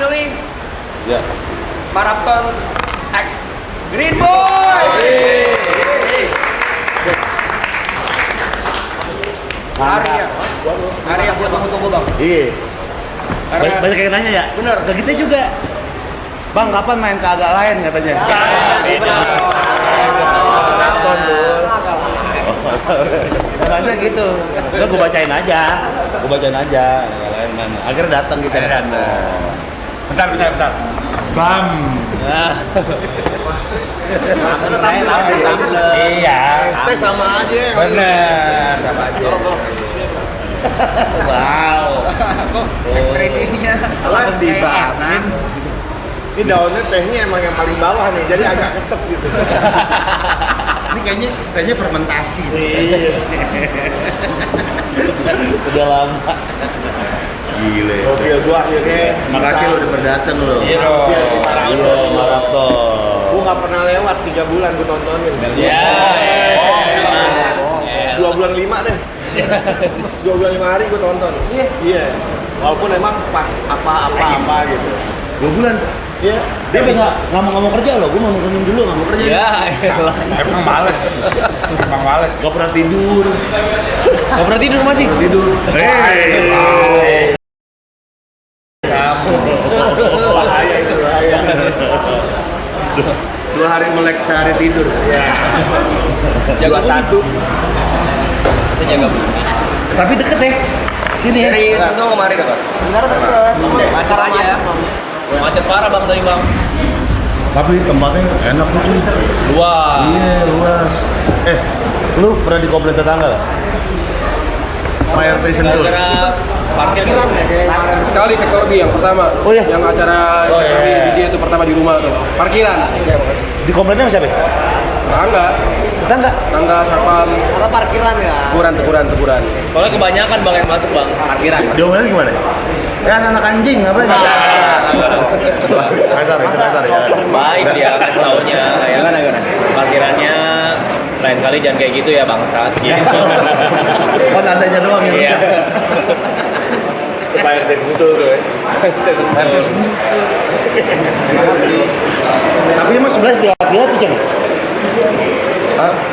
finally Ya. Marathon X Green Boy. Hari yang buat tunggu-tunggu bang. Iya. Karena- Banyak yang nanya ya. Bener. Ke kita juga. Bang, kapan main ke agak lain katanya? Beda. Nanya gitu. Udah gue bacain aja. Agak lain mana. Akhirnya datang kita kan. Bentar. Bam. Iya. Stay sama aja. Bener, sama aja. Wow. Ekspresinya langsung dibangun. Ini daunnya tehnya emang yang paling bawah nih, jadi agak kesep gitu. Ini kayaknya fermentasi. Iya. Udah lama. Gile. Mobil gua akhirnya. Makasih lo udah berdatang lo. Iya dong. Iya, maraton. Gua nggak pernah lewat 3 bulan gua tontonin. Iya. 2 bulan 5 deh. 2 bulan 5 hari gua tonton. Iya. Walaupun emang pas apa gitu. 2 bulan. Iya. Dia bisa nggak mau kerja loh. Gue mau nontonin dulu, nggak mau kerja. Ya, elah. Emang males. Gak pernah tidur. Gak pernah tidur masih? Tidur. Hei. Bahaya itu, bahaya. 2 hari melek, sehari tidur. Jaga satu. Kita jaga bumi. Tapi deket ya. Sini ya. Dari Sentul kemarin dekat. Sebenarnya deket, Macet aja. Macet parah bang tadi bang. Tapi tempatnya enak tuh. Dua. Iya, luas. Lu pernah di komplek tetangga gak? Pak RT Sentul. Gara-gara parkir sekali sektor B yang pertama. Oh iya? Yang acara sektor B DJ itu pertama di rumah tuh. Parkiran. Di kompleknya sama siapa? Tangga, Tetangga. tangga satpam, Atau parkiran ya? teguran. Soalnya kebanyakan bang yang masuk bang parkiran. Diomelin gimana? Anak-anak anjing apa ya? Kasar ya. Baik dia kan taunya ya. Parkirannya lain kali jangan kayak gitu ya bangsat. Gitu. Oh, tandanya doang ya. Iya. Pak RT Sentul tuh ya. Tapi emang sebelah villa tuh jangan.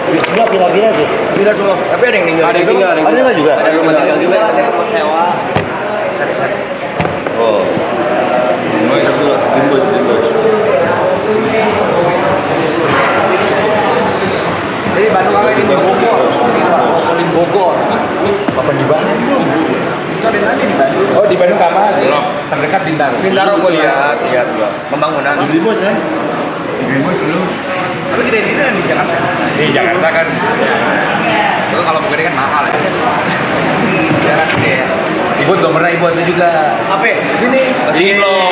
Di sebelah villa tuh. Tidak semua. Tapi ada yang tinggal. Ada yang tinggal, Ada nggak juga? Ada yang tinggal juga. Ada yang buat sewa. Oh. Satu bimbus. Jadi Bandung kalau ini di Bogor. Apa di Bandung? Oh, di Bandung kapan? Terdekat Bintaro. Bintaro gue lihat gua. Pembangunan. Di bimbus kan? Bimbus dulu. Tapi gede ini di Jakarta. Di Jakarta kan. Itu kalau gede kan mahal ya. Jarak gede. Ibu belum pernah ibu itu juga. Apa? Sini. Sini loh.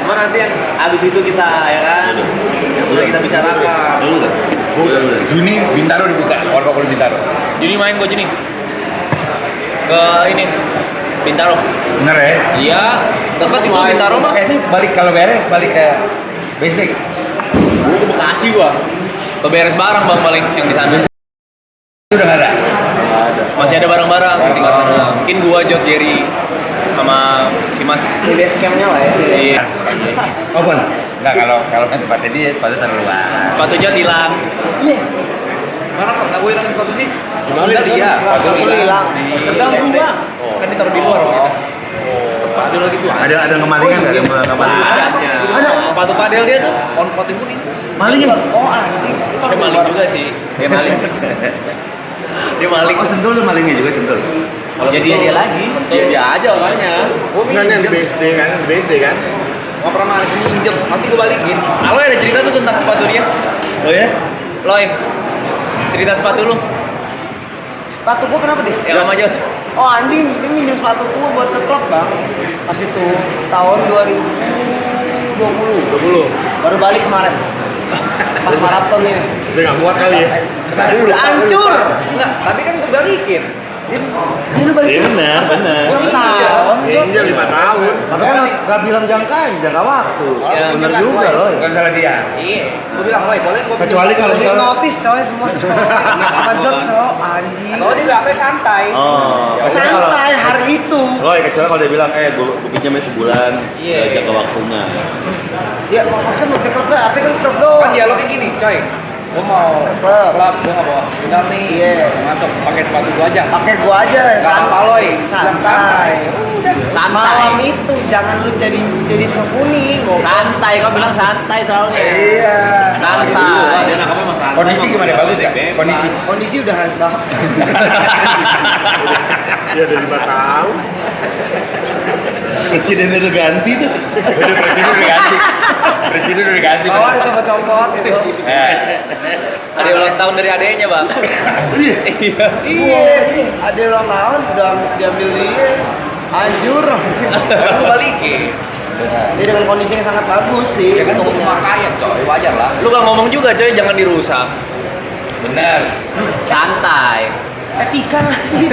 Cuma nanti yang abis itu kita ya kan. Yang sudah kita bicarakan. Udah. Juni Bintaro dibuka. Warga Kulit Bintaro. Juni main gue Juni. Ke ini Bintaro. Bener ya? Iya. Dekat itu Bintaro mah. Ini balik kalau beres balik ke basic. Gue ke Bekasi gua. Keberes barang bang paling yang di sana. Udah nggak ada. Masih ada barang-barang yang tinggal sana. Mungkin gua Jod Jerry sama si Mas. Di base campnya lah ya. Iya. Open. Enggak kalau tempatnya dia sepatu terlalu luas. Sepatu Jod hilang. Mana pernah gue hilang sepatu sih? Sendal iya. Sepatu hilang. Sendal gua. Kan ditaruh di luar gitu. Padel lagi tuh. Ada ngemalingan nggak? Ada ngemalingan? Ada. Sepatu padel dia tuh on pot kuning. Maling ya? Oh anjing. Dia maling juga sih. Dia maling. Dia maling. Oh, Sentul ada malingnya juga Sentul. Jadi dia lagi. Dia aja orangnya. Kan yang di BSD kan? Nggak pernah maling minjem. Pasti gue balikin. Aloy ada cerita tuh tentang sepatu dia. Oh ya? Loy. Cerita sepatu lu. Sepatu gua kenapa deh? Yang lama Jod. Oh anjing, dia minjem sepatu gua buat ke klub bang. Pas itu tahun 2020. Baru balik kemarin. Pas maraton ini. Udah nggak muat kali ya. Udah hancur. Enggak, tapi kan gue balikin. Ini lu balik. Iya benar. Ulang tahun. Iya 5 tahun. Tapi kan nggak bilang jangka waktu. Iya. Bener juga loh. Bukan salah dia. Iya, gue bilang, woi boleh gue. Kecuali kalau Jadi misalnya notice coy semua cowok. Apa Jod cowok anjing. Soalnya dia biasanya santai. oh, kecuali kalau Santai hari itu. kecuali kalau dia bilang gue pinjamnya sebulan, Iya. jangka waktunya. Ya maksudnya mau ke klub dah, artinya kan klub doang. Kan dialognya gini, coy. Gue mau Klub. klub, gue nggak bawa sendal nih. Iya. Bisa masuk, pakai sepatu gue aja. Pakai gua aja. Gak apa-apa loy. Bilang Santai. Santai. Malam itu jangan lu jadi sekuning. Santai, kau bilang santai soalnya. Iya. Santai. Dia nangkapnya mas santai. Kondisi gimana? Bagus ya? Kondisi. Kondisi udah bahak. Iya udah 5 tahun. Presiden udah ganti tuh. Presiden udah ganti. Presiden udah ganti. Bawah ada copot-copot gitu. Ada ulang tahun dari adeknya bang. Iya, ada ulang tahun udah diambil dia. Hancur. Lu balikin. Dia dengan kondisi yang sangat bagus sih. Ya kan untuk untungnya. pemakaian coy, wajar lah. Lu kan ngomong juga coy, jangan dirusak. Benar. Santai. Etika nggak sih?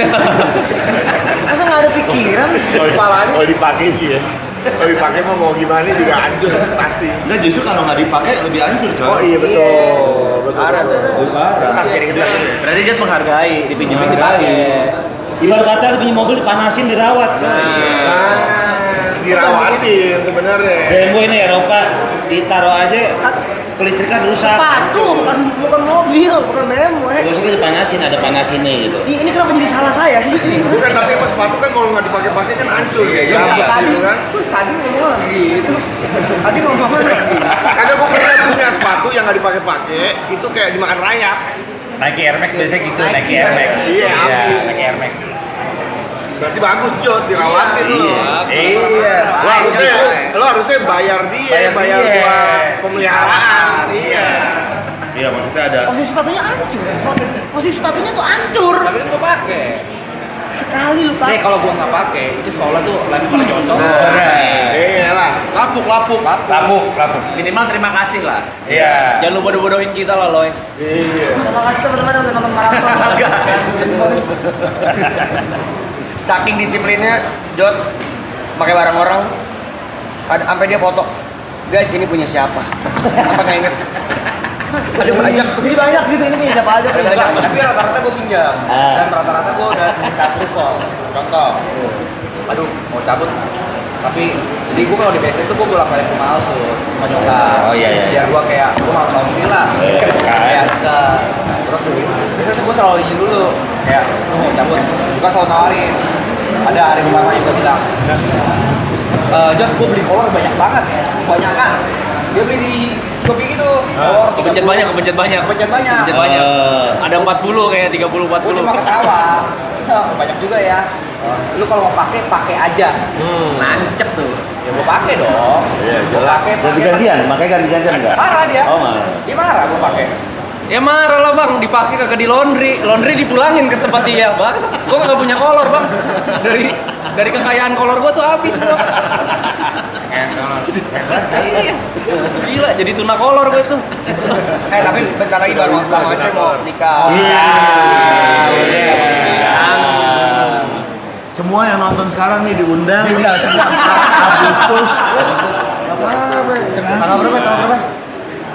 Masa nggak ada pikiran kepalanya? Oh dipakai sih ya. Kalau dipakai mau gimana juga hancur pasti. Enggak, justru kalau nggak dipakai lebih hancur coy. Oh iya betul. Parah tuh. Lebih parah. Kasih dikit. Berarti dia menghargai, dipinjemin Menghargai. dipakai. Ibarat kata lu punya mobil dipanasin dirawat. Nah, dirawatin sebenarnya. BMW ini Eropa ditaruh aja kelistrikan rusak. Sepatu, bukan mobil, bukan BMW. Terus ini dipanasin, ada panasinnya gitu. Ini kenapa jadi salah saya sih? Bukan, tapi emang sepatu kan kalau nggak dipakai-pakai kan hancur ya. Ya, Gabus tadi, gitu kan. tadi ngomong lagi itu. Tadi ngomong lagi. Karena gue pernah punya sepatu yang nggak dipakai-pakai, itu kayak dimakan rayap. Nike Air Max biasanya gitu, Nike Air Max. Iya, habis. Nike Air Max. Berarti bagus Jod, dirawatin lo. Iya. Lo harusnya bayar dia, bayar dia. buat pemeliharaan. Iya. Iya, maksudnya ada. Posisi sepatunya hancur. Posisi sepatunya tuh hancur. Tapi kan gue pakai. Sekali lu Nih pakai. kalau gue nggak pakai, itu soalnya tuh lagi pada cocok. Iya lah. Lapuk. Minimal terima kasih lah. Iya. Jangan lu bodoh-bodohin kita lah loy. Iya. Terima kasih teman-teman yang udah nonton maraton. Saking disiplinnya, Jod pakai barang orang, sampai dia foto. Guys, ini punya siapa? Apa nggak inget? Ada banyak. Jadi banyak gitu ini punya siapa aja. Ada banyak, tapi rata-rata gue pinjam. Dan rata-rata gue udah minta approval. Contoh, aduh mau cabut, tapi jadi gue kalau di BSD tuh gue bolak-balik ke Malsu, sama nyokap. Oh, iya. Biar gue kayak gue malas tahun ini lah. Kayak terus biasanya gue selalu izin dulu, kayak lu mau cabut, gue selalu nawarin. Ada hari pertama juga bilang, Jod gue beli kolor banyak banget, banyak kan. Dia beli di Shopee gitu. Kolor kepencet banyak. Ada 40 kayak 30 40. Gue cuma ketawa. Banyak juga ya. Lu kalau mau pakai aja. Nancep tuh. Ya gue pakai dong. Iya, Gue pakai. Ganti-gantian, makanya ganti-gantian enggak? Marah dia. Oh, marah. Dia marah gue pakai. Ya marah lah bang, dipakai kagak di laundry dipulangin ke tempat dia. Bang, gue kagak punya kolor bang. Dari kekayaan kolor gue tuh habis bang. Iya. Gila, jadi tuna kolor gue tuh. Tapi bentar lagi baru Bang Aceh mau nikah. Semua yang nonton sekarang nih diundang nih. Agustus. Tanggal berapa?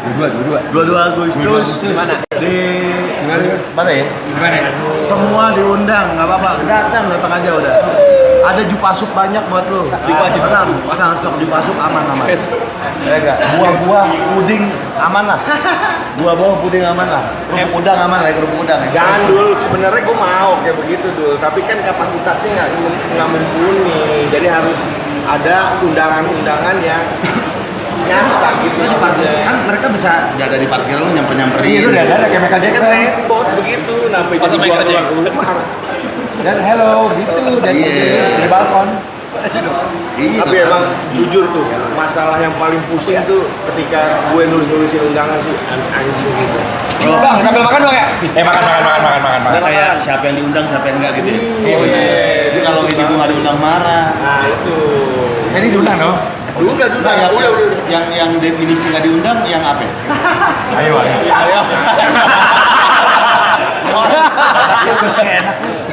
22 Agustus. Mana? Di mana ya? Gimana? Semua diundang, nggak apa-apa. Datang aja udah. Ada jupasup banyak buat lu. Tenang, stok jupasup aman. Buah-buah puding aman lah. Buah-buah puding aman lah. Kerupuk udang aman lah, kerupuk udang. Jangan dulu, sebenarnya gue mau kayak begitu dulu, tapi kan kapasitasnya nggak mumpuni, jadi harus ada undangan-undangan yang nyata gitu. Di parkir kan mereka bisa jaga di parkir lu nyamperin. Iya, lu udah ada kayak Michael Jackson. Repot begitu, sampai jadi gua keluar rumah. Dan hello gitu dari balkon. Iya. Tapi emang jujur tuh, masalah yang paling pusing tuh ketika gue nulis-nulisin undangan sih anjing gitu. Bang, sambil makan bang ya? Ada kayak siapa yang diundang, siapa yang enggak gitu. Iya benar. Jadi kalau ini gue nggak diundang marah. Nah itu. Ini diundang dong. Udah. Yang definisi nggak diundang yang apa? Ayo.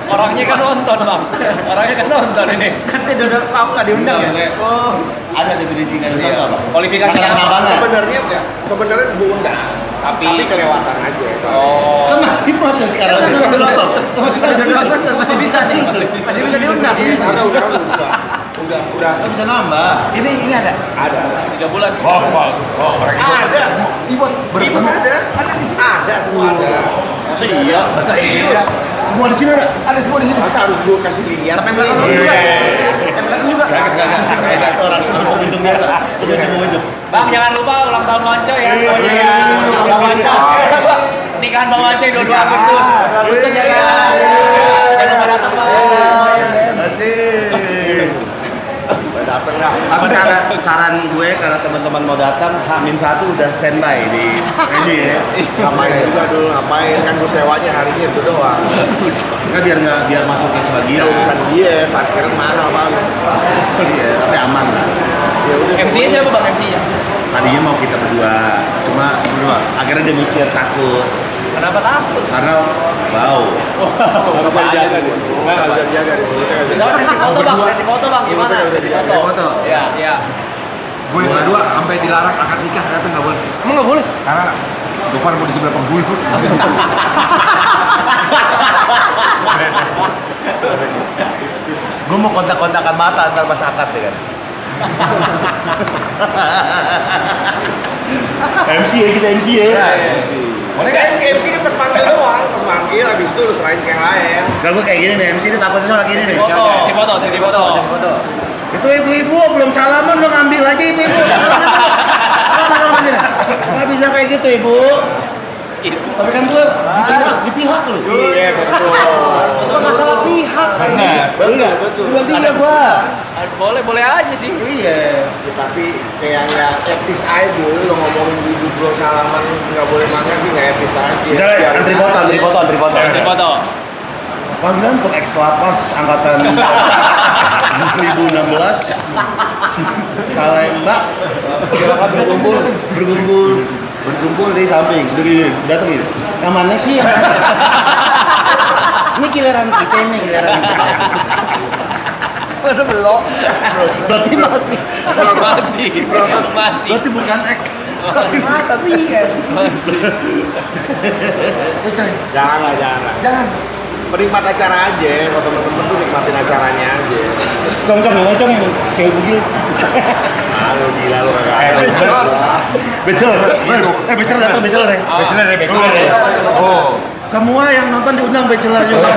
Orangnya kan nonton bang. Orangnya kan nonton ini. Nanti dodol kamu nggak diundang ya? Oh, ada definisi kan itu apa? Kualifikasi Makanan-makanan. Sebenarnya diundang, tapi kelewatan aja. Oh. Kan masih sekarang. Masih bisa nih. Masih bisa diundang. Udah Kan bisa nambah. Ini ada. ada. 3 bulan. Oh, orang itu. Ada. Ribut ada. Ada di sini. Ada semua ada. Masa iya. Semua di sini ada. Ada semua di sini. Masa harus gue kasih lihat? Tapi yang belakang juga. Yang belakang juga. Kagak. Itu orang pengunjung biasa. Pengunjung. Bang jangan lupa ulang tahun Wanco ya. Iya. Bang Wanco. Nikahan Bang Wanco 22 Agustus. Agustus ya. Jangan lupa datang Bang. Masih. Dateng dah. Apa saran gue karena teman-teman mau datang H-1 udah standby di ini ya. Ngapain juga dulu, ngapain kan gue sewanya harinya itu doang. Kan biar masuknya ke Ya bagian. urusan dia, parkiran mana bang? Iya, tapi aman lah. Ya udah. MC-nya siapa Bang MC-nya? Tadinya mau kita berdua, cuma akhirnya dia mikir takut Kenapa takut? karena bau. Nggak bisa dijaga dia. Nggak bisa dijaga dia. Misalnya sesi foto bang, gimana? Sesi foto. Foto. Iya. Iya. Gue yang kedua sampai dilarang akad nikah ternyata nggak boleh. Emang nggak boleh? Karena Gofar mau di sebelah penghulu. Gue mau kontak-kontakan mata antar pas akad ya kan. MC ya kita MC ya. Boleh kan? MC ini pas manggil doang, pas manggil habis itu lu serahin ke yang lain. Kalau gue kayak gini nih MC ini takutnya sama gini nih. Sesi foto. Itu ibu-ibu belum salaman lo ngambil aja ibu-ibu. Nggak bisa kayak gitu ibu. Tapi kan gue di pihak lu. Iya betul. Bukan masalah pihak. Benar. Betul. Dua tiga gua. Boleh aja sih. Iya. Ya, tapi kayak yang etis aja dulu lo ngomongin ibu belum salaman nggak boleh makan sih nggak etis aja. Misalnya Biar- antri foto. Sesi foto. Panggilan untuk ex-lapas angkatan 2016 Salemba silakan berkumpul di samping udah gini datang gini yang mana sih ini giliran kita. Masa belum? Berarti masih Masih. berarti bukan ex tapi masih Jangan. Penikmat acara aja, kalau temen-temen tuh nikmatin acaranya aja. congcong yang cewek bugil Ah, lu gila lu kagak. bachelor bachelor ya Oh. semua yang nonton diundang bachelor juga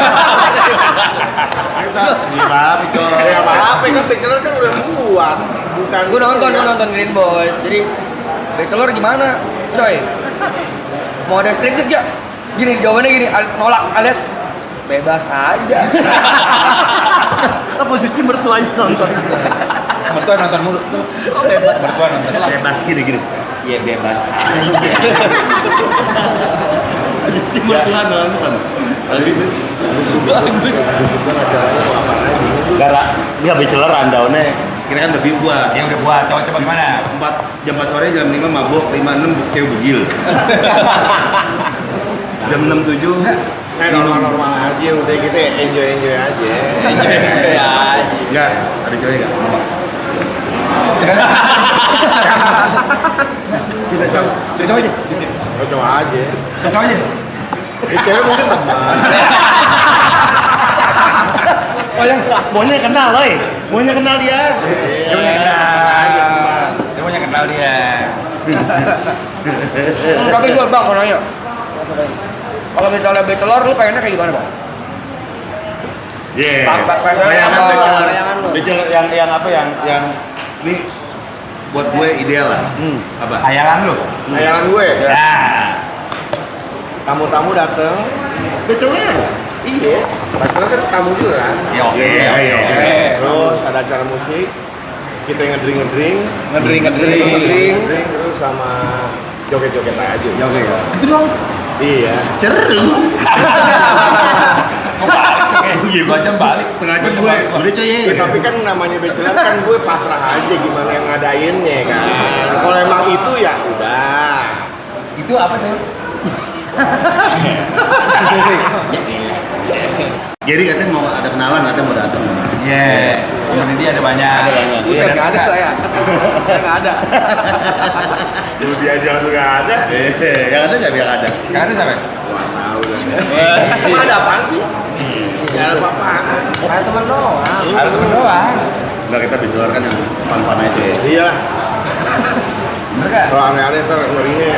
kita gila pikir Ya apa kan bachelor kan udah buat, bukan. Gue nonton Green Boys. Jadi Bachelor gimana, coy? Mau ada striptease gak? Gini jawabannya gini, nolak alias bebas aja. posisi mertuanya nonton Mertua nonton mulu. Kok bebas? Mertua nonton. bebas gini ya bebas aja posisi mertua nonton tapi itu Bagus. gara dia bachelor rundownnya kira kan lebih gua Yang udah buat. Coba gimana? jam 4 sore jam 5 mabuk 5-6 cewek bugil jam 6-7 normal aja udah gitu ya, enjoy aja. enggak ada cewek enggak mabuk kita coba Coba aja. Coba aja. Cewek mungkin teman. oh yang maunya kenal loh maunya kenal dia Dia punya kenal. Dia punya kenal dia. Tapi gue bang mau nanya. Kalau misalnya bachelor lu pengennya kayak gimana bang? bayangan bachelor bayangan lu. bachelor yang apa yang ini buat gue ideal lah apa Hayalan lu. Hayalan gue. Ya. Tamu-tamu dateng. bachelor Iya. Bachelor kan tamu juga kan. Ya oke. Iya, iya, oke. iya. Terus ada acara musik. Kita ngedring, Ngedring. terus sama joget-joget aja. Oke. itu dong Iya. seru Dua jam balik. setengah jam gue udah coy Ya, tapi kan namanya bachelor kan gue pasrah aja gimana yang ngadainnya kan. Kalau emang itu ya udah. Itu apa tuh? Jadi katanya mau ada kenalan, katanya mau datang. Iya. Temen dia ada banyak. Buset, nggak ada saya. Saya nggak ada. Lu dia aja langsung nggak ada. Yang ada siapa yang ada? Kan ada siapa? Emang ada apaan sih? Nggak ada apa-apaan. Saya teman doang. Ada temen doang. Enggak, kita bicara kan yang pan-pan aja ya. Iya. Bener gak? Kalau aneh-aneh ntar ngerinya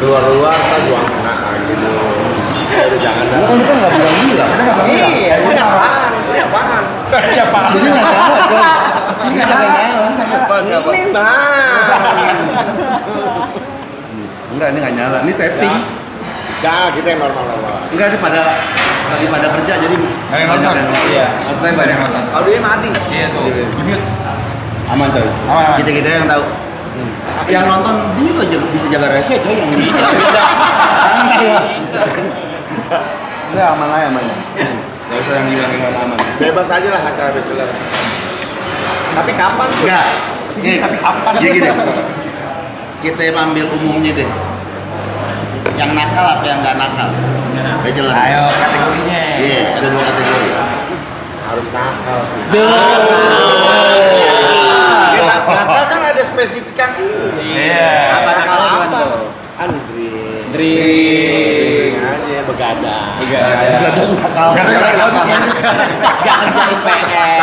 keluar-luar kan gua kena gitu. Udah jangan dah. Kan kita nggak bilang-bilang. Kita nggak bilang. Iya, ini apaan? Ini apaan? Iya pak. Jadi nggak nyala, Bang. Ini nggak nyala. Ini bang. Enggak, ini nggak nyala. Ini tapping. Jangan, kita yang normal-normal. Enggak, ini lagi pada kerja jadi Yang banyak nonton. yang Iya. maksudnya banyak yang nonton. Audionya mati. Iya tuh. Di-mute. Aman coy. Aman. Kita yang tahu. Yang nonton dia juga bisa jaga rese coy yang ini. Santai lah. Bisa. Enggak, aman lah aman. Enggak usah yang hilang aman. Bebas aja lah acara bachelor. Tapi kapan tuh? Enggak. Nih, Tapi kapan? ya gini. Kita ambil umumnya deh. Yang nakal apa yang nggak nakal? Bachelor. Ayo kategorinya. Iya, ada 2 kategori. Harus nakal sih. Duh. Nakal kan ada spesifikasi. Iya. Apa nakalnya gimana tuh? Drink aja begadang. Enggak ada nakal. Jangan cari PR.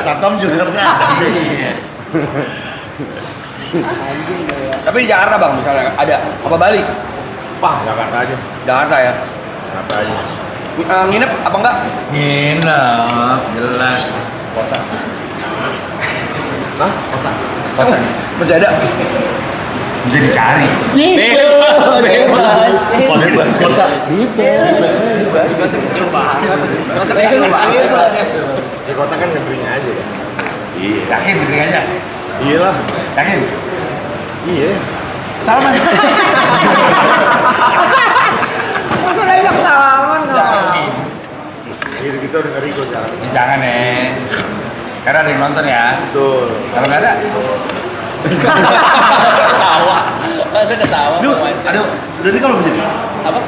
Satpam juga enggak ada. Tapi di Jakarta bang misalnya ada apa Bali? Wah, Jakarta aja. Jakarta ya. Jakarta aja. Nginep apa enggak? Nginep, jelas. Hah? Kota. Masih ada. Bisa dicari. Bebas. Kota. Masa kecil banget. Masa kecil banget. Di kota kan ngedrinknya aja ya. Iya. Yakin bener aja. Iya lah. Yakin. Iya. Salaman. Masa diajak salaman nggak mau? Gitu kita udah ngeri kok jalan. Jangan karena ada yang nonton ya. Betul. Kalau nggak ada, Ketawa. Masa ketawa? Duh, aduh, udah nih kalau bisa. Apa?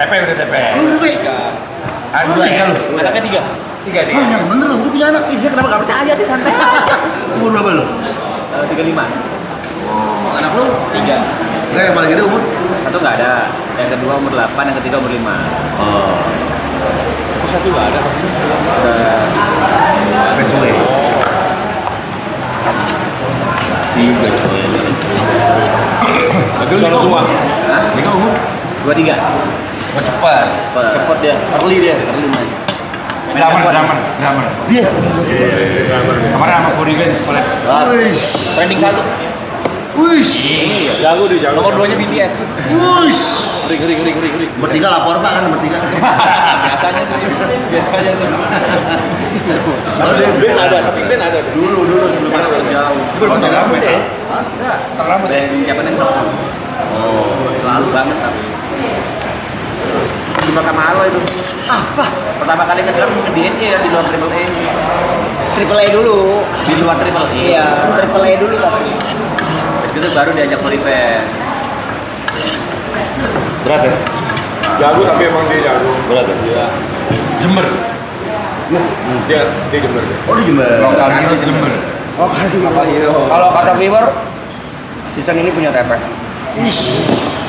TP udah TP. Lu udah baik. Ada Lu tiga lu. Anaknya 3. Tiga. Ah, yang bener lu, udah punya anak. Iya kenapa nggak percaya sih santai? Umur berapa lu? 35. Oh, anak lu? 3. Enggak, yang paling gede umur? Satu nggak ada. Yang kedua umur 8, yang ketiga umur 5. Oh, Kok satu nggak ada? PSW. 3 coy. Betul Sono semua. Nikah umur? 23. Mau cepet. Cepet dia. Early dia. Early main. Drummer. Dia. Kemarin sama Furigan di sekolah. Wih. Trending 1. Wih. Jago deh, jago. Nomor 2-nya BTS. Wih. Ngeri. Bertiga lapor Pak kan bertiga. Biasanya tuh. Kalau dia band ada, tapi band ada. Dulu sebelum ada. Jauh. Belum ada rame ya? Terlambat. Band Japanese rock. Oh. Lalu banget tapi. Cuma Kamalo itu. Apa? Pertama kali ke drum di NE ya di luar Triple A. Triple A dulu. Di luar Triple A. Iya. Triple A dulu tapi. Terus gitu baru diajak Oliver. Berat ya? Jago tapi emang dia jago. Berat ya? Iya. Jember. Dia Jember deh. Oh di Jember. Lokal hero Jember. Kalau kata viewer season ini punya TP.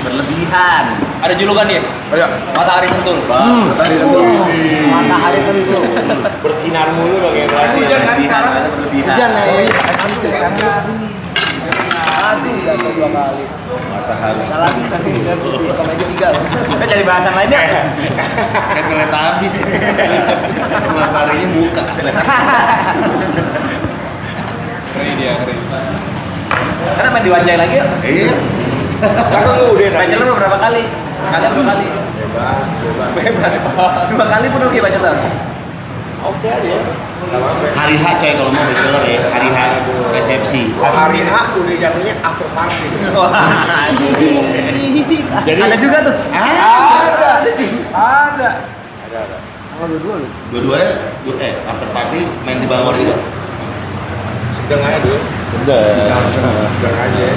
Berlebihan. Ada julukan dia. Oh ya, Matahari Sentul. Matahari sentuh. Matahari Sentul. Bersinar mulu dong kayak berarti. Hujan kan sekarang? Berlebihan. Hujan, ya. Aduh, udah 2 kali. Matahari. Salah ke meja 3 loh. Kita cari bahasan lainnya. Kayak kereta habis. Mataharinya muka. Karena main diwanjai lagi ya. Iya. Kakak lu udah Bachelor berapa kali? Sekali atau 2 kali? Bebas. 2 kali pun oke Bachelor. Oke aja. Hari H coy kalau mau bachelor ya. Hari H resepsi. Hari H udah jatuhnya after party. Jadi Ada juga tuh. Ada. dua-duanya after party main di Bangor juga. Sedang aja dulu. Sedang. Sedang aja.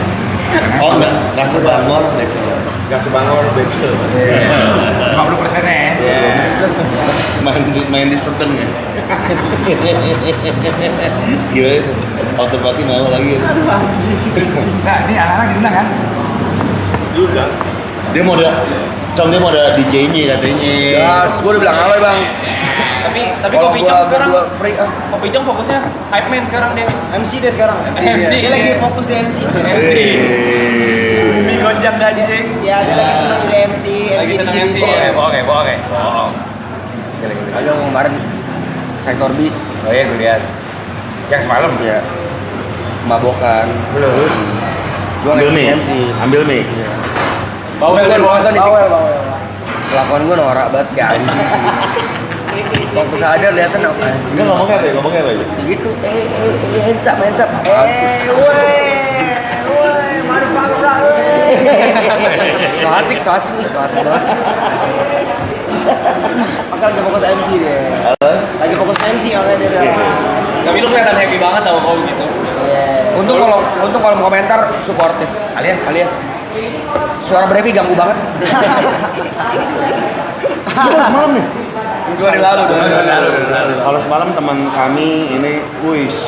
Oh nggak sebangor Bachelor. Nggak sebangor Bachelor. 50% ya. Main di Sutton ya. Gila itu. Outer party mau lagi. Nah, ini anak-anak diundang kan? Diundang. Dia mau ada DJ-nya katanya. Gas, gue udah bilang halo ya bang. Tapi Kalau Kopi gua Jong sekarang berdua free, Kopi Jong fokusnya hype man sekarang dia. MC deh sekarang. MC. Dia lagi fokus di MC. Bumi gonjang ganjing. Ya, dia lagi senang jadi MC, Lagi seneng MC. Oke. Bohong. ada yang kemarin sektor B, Oh iya, gue lihat. Yang semalam ya mabokan. belum. Gue Ambil lagi mic. MC. Ambil mic. Bawel gue nonton di Bawel, TikTok. bawel. Kelakuan gue norak banget kayak anjing sih. Waktu sadar liatan apa? Enggak ngomongnya apa ya? Ngomongnya apa ya? Gitu, hands up. Woi, motherfucker, So asik banget. Maka lagi fokus MC dia. Lagi fokus MC makanya dia. Tapi lu kelihatan happy banget tau kalau gitu. Iya. Untung kalau mau komentar suportif. Alias suara Brevi ganggu banget. Lu baru semalam nih? 2 hari lalu. Kalau semalam teman kami ini kuis.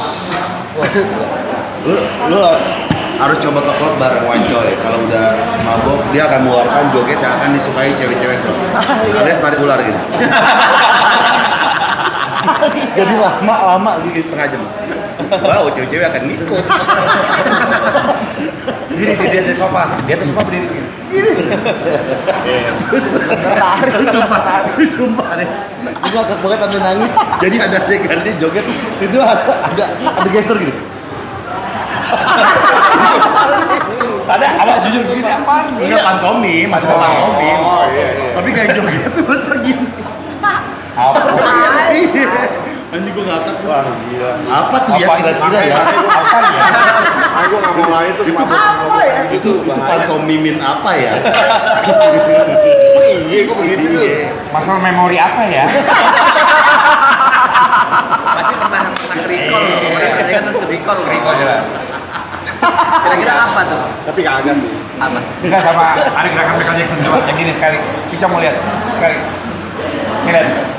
Lu harus coba ke klub bareng Wancoy. Kalau udah mabok, dia akan mengeluarkan joget yang akan disukai cewek-cewek tuh. Alias tarik ular gitu. Jadi lama gitu setengah jam. Wow, cewek-cewek akan ngikut. Diri di atas sofa berdiri gitu. Sumpah deh. Gue ngakak banget sambil nangis. Jadi ada ganti joget itu ada gestur gitu. Ada apa jujur gini apaan? Enggak pantomim, masih ada pantomim. Tapi kayak joget tuh masa gini. Apa? Iya. Anjing gue ngakak tuh. Gila. Apa tuh ya Apa? kira-kira ya? Apa ya? Aku nggak mau lagi tuh. Apa ya? Itu pantomimin apa ya? Iya, kok begitu tuh? Masalah memori apa ya? Pasti pernah recall. Kira-kira kan recall. Recall jelas. Kira-kira apa tuh? Tapi kagak sih. Apa? Enggak sama ada gerakan Michael Jackson coba yang gini sekali. Kita mau lihat sekali. Lihat.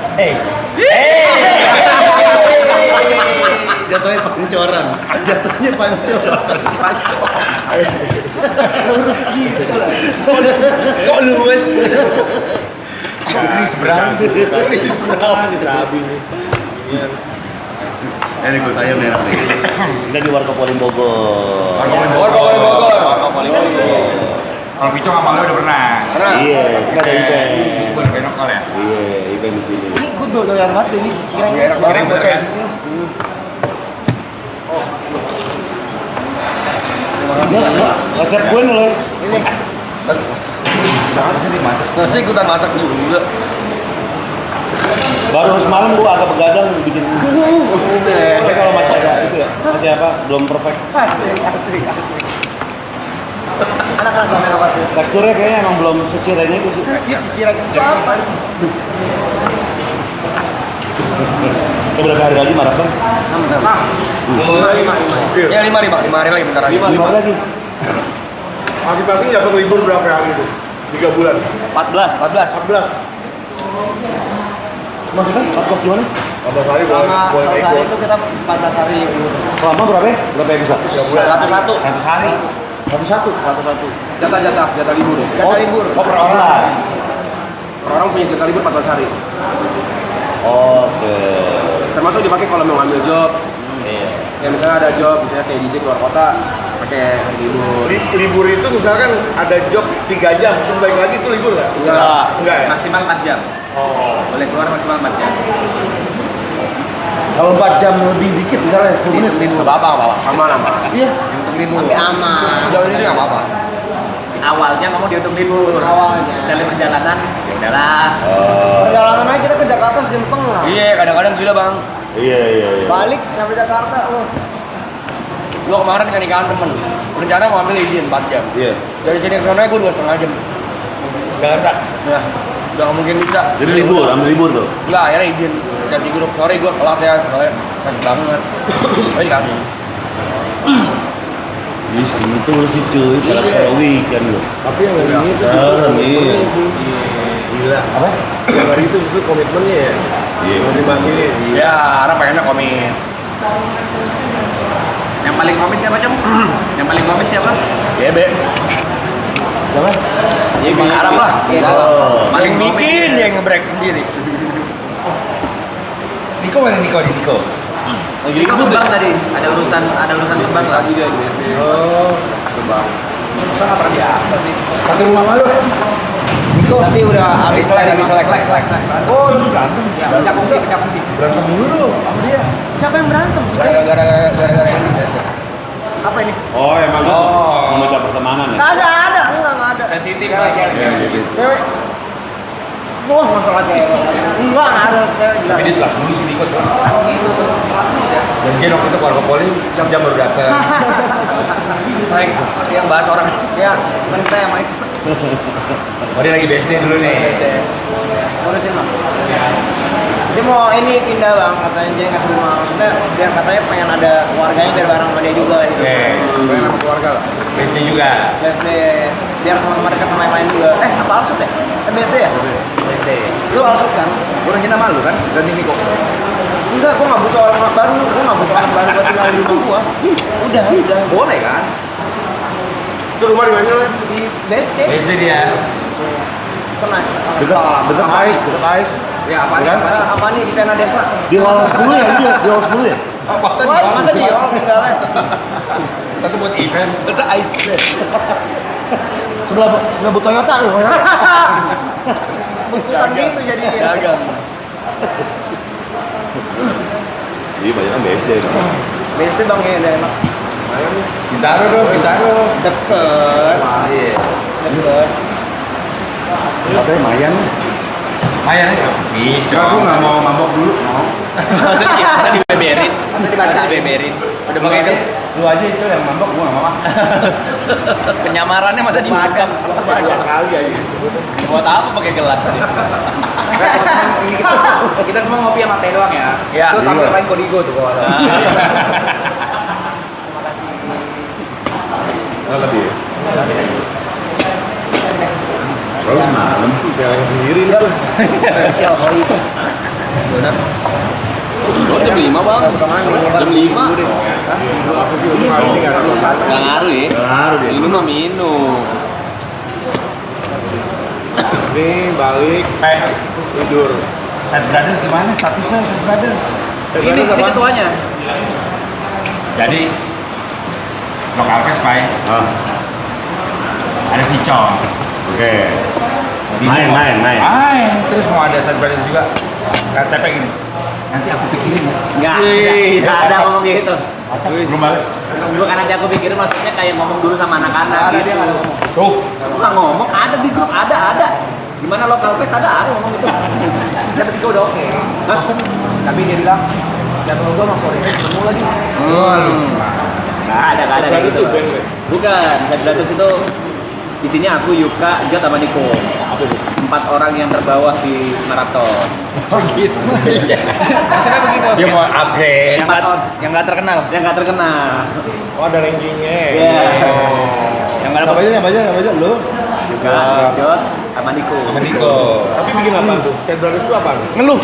Jatuhnya pancoran. Lurus gitu. Kok luwes? Chris Brown. Sabi nih. Ini gue tanya merah nih. Kita di Warkop Bogor. Bogor. Kalau Vicong sama lo udah pernah. Iya, kita ada event. Itu baru kayak nokol ya. Iya, event di sini. Ini gue doyan banget sih ini si cireng. Enak banget bener kan? Resep gue nih loh. Ini Sangat sih dimasak. Nasi ikutan masak juga. Baru semalam gue agak begadang bikin. Tapi kalau masih ada itu ya, masih apa? Belum perfect. asik. Anak-anak gak main apa tuh? Teksturnya kayaknya emang belum secirengnya itu sih. Iya si cireng itu apa? Beberapa hari lagi maraton. 5. Ya 5 hari lagi bentar lagi. 5 hari lagi. Masing-masing dapat libur berapa hari itu? 3 bulan. 14. 14. Maksudnya 14 gimana? 14 hari Selama boleh 1 hari ikut. itu kita 14 hari libur. Selama berapa ya? Berapa episode? 101. 100 hari. 101. Jatah libur. Jatah libur. Oh, per orang. Per orang punya jatah libur 14 hari. Oke. Termasuk dipakai kalau mau ngambil job. Iya. Ya misalnya ada job, misalnya kayak DJ keluar kota, pakai hari libur. Libur itu misalkan ada job 3 jam, terus balik lagi itu libur nggak? Enggak. Enggak ya? Maksimal 4 jam. Oh. Boleh keluar maksimal 4 jam. Kalau 4 jam lebih dikit misalnya 10 menit. Nggak apa-apa. Aman. Iya. Tapi aman. Jauh ini nggak apa-apa. Awalnya ngomong dihitung libur. Awalnya. Dari perjalanan, ya udahlah. Perjalanan aja kita ke Jakarta sejam setengah. Iya, kadang-kadang gila bang. Iya. Balik nyampe Jakarta, Gua kemarin kan nikahan temen. Rencana mau ambil izin 4 jam. Iya. Dari sini ke sana gua 2,5 jam. Jakarta. Ya, udah nggak mungkin bisa. Jadi libur, ambil libur tuh. Enggak, akhirnya izin. Saya di grup, sorry gua telat ya, soalnya masih banget. Tapi dikasih. Bisa itu sih cuy, kalau weekend loh. Tapi yang hari itu Jarang, iya. gila. Apa? Yang hari itu justru komitmennya ya. Iya. Masing-masing. Ya, orang pengennya komit. Yang paling komit siapa, Com? Yang paling komit siapa? YB. Siapa? Bang Arab lah. Oh. Paling bikin dia nge-break sendiri. Niko mana Niko? Niko. Niko kembang tadi. Ada urusan kembang lah. Oh. Masa nggak pernah biasa sih. Satu rumah malu kan? Niko. Tapi udah habis Selek, selek. Oh, lu berantem. Ya, pecah kongsi. Berantem dulu sama dia. Siapa yang berantem sih? Gara-gara ini biasa. Apa ini? Oh, emang lu Oh. memecah pertemanan ya? Nggak ada, enggak ada. Sensitif aja. Cewek. Wah, masalah cewek. Enggak ada cewek gila. Edit lah, dulu sini ikut. Dan dia waktu itu keluarga poli, jam baru datang. Naik yang bahas orang. Ya, mentah yang main. Oh, dia lagi BSD dulu nih. Ngurusin lah. Dia mau ini pindah bang, katanya jadi ngasih rumah. Maksudnya dia katanya pengen ada keluarganya biar bareng sama dia juga gitu. Oke, Pengen sama keluarga lah. BSD juga. BSD biar sama-sama dekat sama yang lain juga. Apa Alsut ya? BSD ya? BSD. Lu Alsut kan? Gue nanya nama lu kan, ganti Niko. Enggak, gua nggak butuh orang baru. Gua nggak butuh orang baru buat tinggal di rumah gua. Udah. Boleh kan? Itu rumah di mana? Di BSD. BSD dia. Sana. Dekat Ais, dekat Ais. Ya apa nih? Apa nih di Vena Desna? Di hall 10 ya, di hall 10 ya? Wah, masa di hall tinggalnya? Kita buat event. Masa ice base. Sebelah Bu Toyota loh. Bukan gitu jadinya. Dagang. Iya, banyak kan BSD. BSD bang ya udah enak. Bintaro dong, Bintaro. Deket. Iya. Deket. Katanya Mayan. Mayan aja. Bico. Aku nggak mau mabok dulu, mau. Masa dibeberin? Masa dibeberin? Udah pakai itu? Lu aja itu yang mabok, gua nggak mau. Penyamarannya masa di Badan. Badan. Kali aja. Buat apa pakai gelas? Ini kita semua ngopi sama teh doang ya. Ya. Lu tampil main Kodigo tuh kalau ada. Terima kasih. Nggak lebih ya? Selalu semalam. Jalan sendiri nih. Spesial kali itu. Jam 5 bang. Suka mandi. Jam 5. Aku sih untuk hari ini nggak ada apa-apa. Gak ngaruh ya. Baru dia. Minum mah minum. Ini balik tidur. Sad Brothers gimana statusnya Sad Brothers? Ini ketuanya. Jadi lokal cash Pai. Ah, Ada Vicong. oke. Jadi Main. Main. Terus mau ada Sad Brothers juga. Kata pengen. Nanti aku pikirin ya. Nggak ada ngomong gitu. Belum balas. Bukan nanti aku pikirin, maksudnya kayak ngomong dulu sama anak-anak gitu. Tuh. Aku nggak ngomong, ada di grup, ada. Gimana lokal fest ada aku ngomong gitu. Kita bertiga udah oke. Tapi dia bilang jadwal gua sama Korea ketemu lagi. Nggak ada kayak gitu. Bukan, Sad itu di sini aku, Yuka, Jot, sama Niko. 4 orang yang terbawah di maraton. Segitu. Maksudnya begitu. Dia mau upgrade. Yang nggak terkenal. Yang nggak terkenal. Oh ada rankingnya. Iya. Yang nggak Apa dapat. aja, lu? Yuka, Jot, sama Niko. Sama Niko. Tapi bikin apa tuh? Sad Brothers itu apa? Ngeluh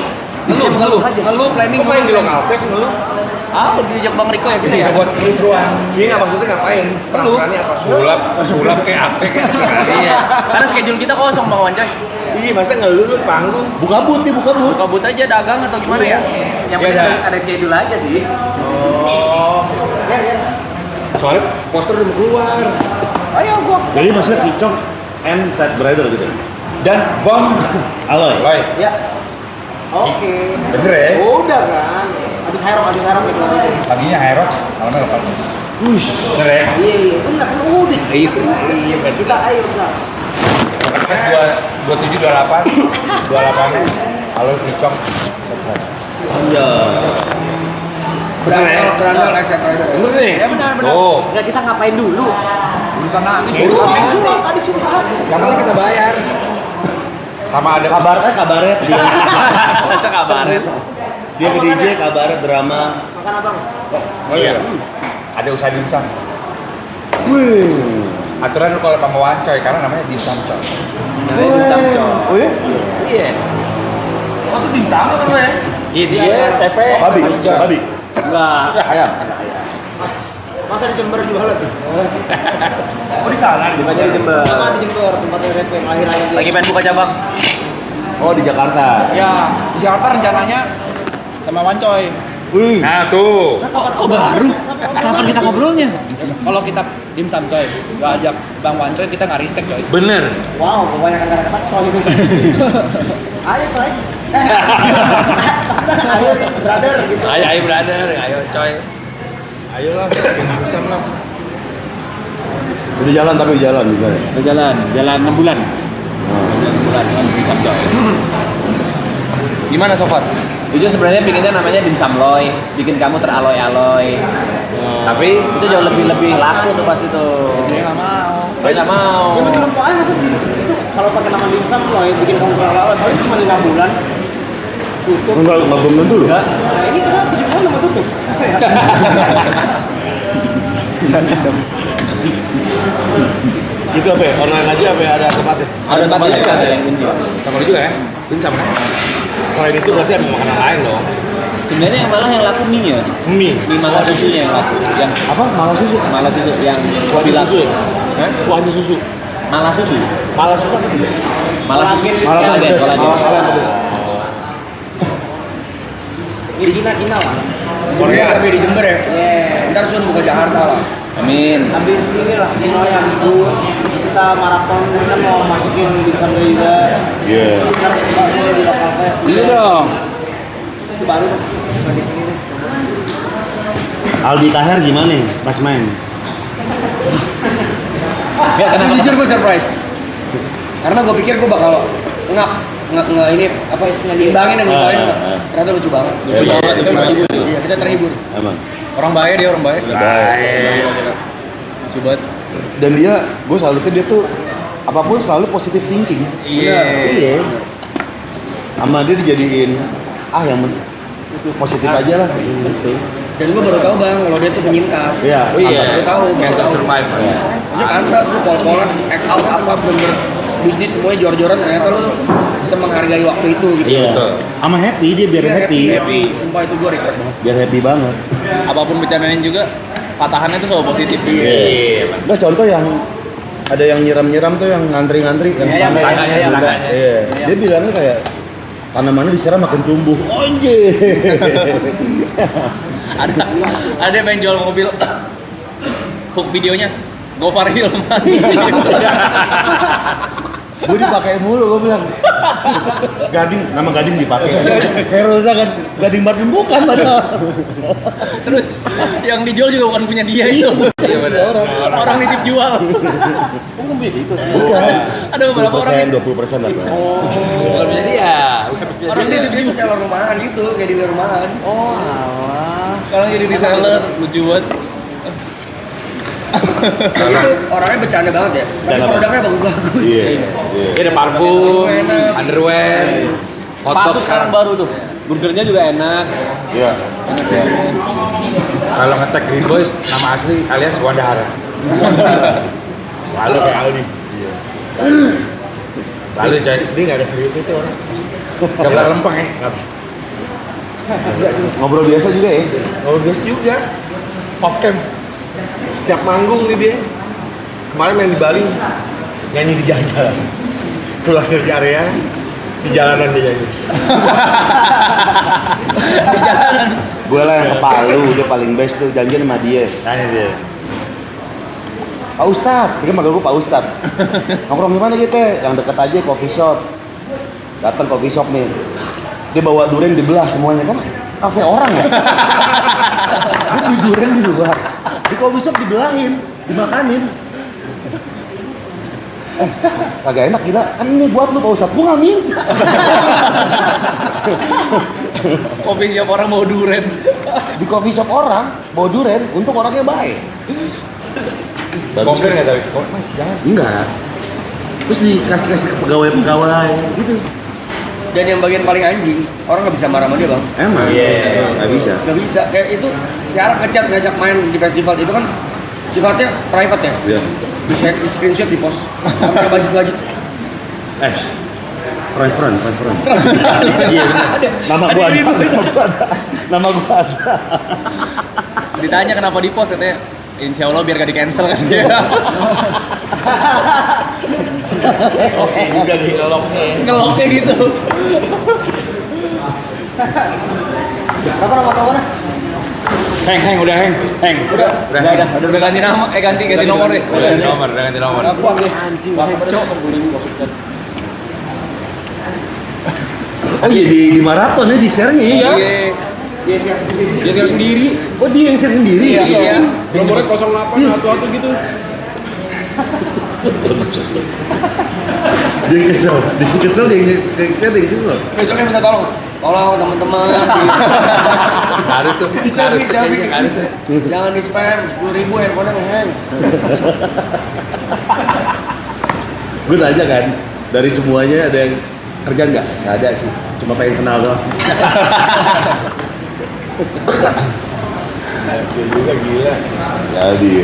planning Ngapain di lokal fest ngeluh? diajak Bang Riko ya kita ya. Kita buat kerusuhan. Ini nggak maksudnya ngapain? Penampilannya apa? Sulap kayak apa kayak Iya. Karena schedule kita kosong bang Wan Coy. Iya, maksudnya ngeluh lu panggung. Buka but. Buka but aja dagang atau gimana ya? Yang penting ada schedule aja sih. Soalnya poster udah mau keluar. Jadi maksudnya Kicong and Sad Brother gitu. Dan Vom Aloy. Loy. Ya. Oke. Bener ya? Udah kan. Habis herok itu hari itu. Paginya Hyrox, malamnya lokal cash. Bener ya? Iya, benar kan udah. Iya, berarti kita ayo gas. Lokal cash 27, 28. Halo Vicong. Iya. Berandal Sad Brothers. Bener nih? Ya benar. Tuh. Enggak, kita ngapain dulu? Urusan nangis. Surat tadi surat. Yang penting kita bayar. Sama ada Kabaret dia. Masa kabarin? Dia ke DJ, kabaret, drama. Makan abang. Oh iya. Ada usaha di usaha. Wih. Aturan lu kalau mau wancoy karena namanya dimsum coy. Namanya dimsum coy. Oh iya? Iya. Oh tuh dimsum kan lo ya? Iya dia TP. Babi. Babi. Enggak. Ayam. Masa di Jember jualan? Oh di sana di Dimana di Jember? Sama di Jember tempatnya TP kelahirannya dia. Lagi pengen buka cabang. Oh di Jakarta. Ya, di Jakarta rencananya sama Wancoy. Wih. Nah tuh. Kok baru? Kapan kita ngobrolnya? Kalau kita dimsum coy, nggak ajak Bang Wancoy, kita nggak respect coy. Bener. Wow, kebanyakan kata-kata coy itu. Ayo coy. Ayo brother gitu. Ayo brother, ayo coy. Ayolah, dimsum lah. Udah jalan tapi jalan juga. Udah jalan 6 bulan. 6 bulan dengan dimsum coy. Gimana so far? Itu sebenarnya pinginnya namanya dimsum loy, bikin kamu teraloy-aloy. Tapi itu jauh lebih laku tuh pas itu. Dia nggak mau. Dia nggak mau. Ya makin lempok aja masa itu kalau pakai nama dimsum loh yang bikin kamu terlalu tapi cuma 5 bulan tutup. Enggak belum tentu loh. Nah ini kita 7 bulan udah tutup. Itu apa ya? Online aja apa ya? Ada tempatnya? Ada tempatnya juga, ada yang ini. Sama lu juga ya? Dimsum kan? Selain itu berarti ada makanan lain dong. Sebenarnya yang malah yang laku mie-nya. Mie. Mie malah susunya yang laku. Yang Apa? Malah susu. malah susu yang Kuahnya bilang. susu ya? Hah? Kuahnya susu. Malah susu. Malah susah gitu. Malah susu. Malah Kolagen, pedes. kolagen. Malah pedes. Ini Cina lah. Korea tapi di Jember ya. Yeah. Ntar Sun buka Jakarta lah. Amin. Habis inilah Sinoy habis itu kita maraton kita mau masukin di country juga. Iya. Ntar sebabnya di lokal fest. Iya dong. Terus itu baru di sini nih. Aldi Taher gimana nih pas main? Ya kenapa? Jujur gue surprise. Karena gue pikir gue bakal nggak ini apa istilahnya diimbangin dan ngimbangi. Ternyata lucu banget. Lucu banget, Kita lucu terhibur. banget. Iya, kita terhibur. Emang. Orang baik dia orang baik. Baik. Lucu banget. Dan dia, gue salutnya dia tuh apapun selalu positive thinking. Iya. Iya. Sama dia dijadiin yang penting positif aja lah. Dan gue baru tahu bang, kalau dia tuh penyintas. Iya. Oh iya. Gue tahu. Cancer survivor. Maksudnya pantas lu pol-polan, act out apa bener bisnis semuanya jor-joran ternyata lu bisa menghargai waktu itu gitu. Iya. Sama happy dia biar Dia happy. Sumpah itu gue respect banget. Biar happy banget. Apapun bercandain juga patahannya tuh selalu positif. Iya. Terus contoh yang ada yang nyiram-nyiram tuh yang ngantri-ngantri yang Iya, tangganya, tangganya, bukan. tangganya. Iya. Dia bilangnya kayak tanamannya disiram makin tumbuh. Anjir. Ada yang pengen jual mobil. Hook videonya Gofar Hilman. Gue dipakai mulu, gue bilang. Nama Gading dipakai. Kayak Rosa kan Gading Martin bukan padahal. Terus yang dijual juga bukan punya dia itu. Iya benar. Orang nitip jual. Bukan. Ada beberapa orang 20% lah. bukan punya dia. Orang dia tuh seller rumahan gitu, kayak dealer rumahan. Oh alah. Sekarang jadi reseller lucu banget. Kayak gitu orangnya bercanda banget ya. Tapi Bercanda produknya bagus-bagus. Iya. Dia ada parfum, Enak. underwear, Sepatu sekarang baru tuh. Burgernya juga enak. Iya. Kalau ngetek Green Boys nama asli alias Wanda Hara. Selalu kayak Aldi. Selalu coy. Dia nggak ada serius itu orang. Gak pernah lempeng ya. Ngobrol biasa juga ya. Oh biasa juga. Off cam. Setiap manggung nih dia. Kemarin main di Bali nyanyi di jalan. Keluar dari area di jalanan dia nyanyi. di jalanan. Gue lah yang ke Palu, dia paling best tuh janjian sama dia. Tanya dia. Pak Ustadz, dia kan manggil gue Pak Ustadz. Nongkrong di mana gitu? Yang deket aja coffee shop. Datang coffee shop nih. Dia bawa durian dibelah semuanya kan. Kafe orang ya. Dia beli durian di luar. Di coffee shop dibelahin, dimakanin. Kagak enak gila. Kan ini buat lu Pak Ustadz. Gue nggak minta. Kopi siapa orang mau duren. Di coffee shop orang bawa durian untuk orangnya baik. Komplain nggak tapi? Oh, Mas jangan. Enggak. Terus dikasih ke pegawai-pegawai gitu. Dan yang bagian paling anjing, orang nggak bisa marah sama dia bang. Emang? Iya. Nggak bisa. Nggak bisa. Kayak itu siaran ngajak main di festival itu kan sifatnya private ya. Iya. Di screenshot di post. Pakai budget. Transferan. Iya benar. Nama gua ada. Nama gua ada. Ditanya kenapa di post katanya Insya Allah biar gak di cancel kan dia. Oke juga di Ngeloknya gitu. Apa nama kawannya? Heng, udah Heng. Udah ganti nama, ganti nomor deh. Udah ganti nomor. Oh iya di maraton ya di share-nya ya. Dia share sendiri. Oh dia yang share sendiri. Iya. Nomornya 08 atau gitu. Dia kesel, dia share dia kesel. Besoknya minta tolong teman-teman. Ada tuh. Jangan di spam 10.000 handphonenya ngeheng. Gue tanya kan, dari semuanya ada yang kerja nggak? Nggak ada sih, cuma pengen kenal doang. Dia juga gila. Jadi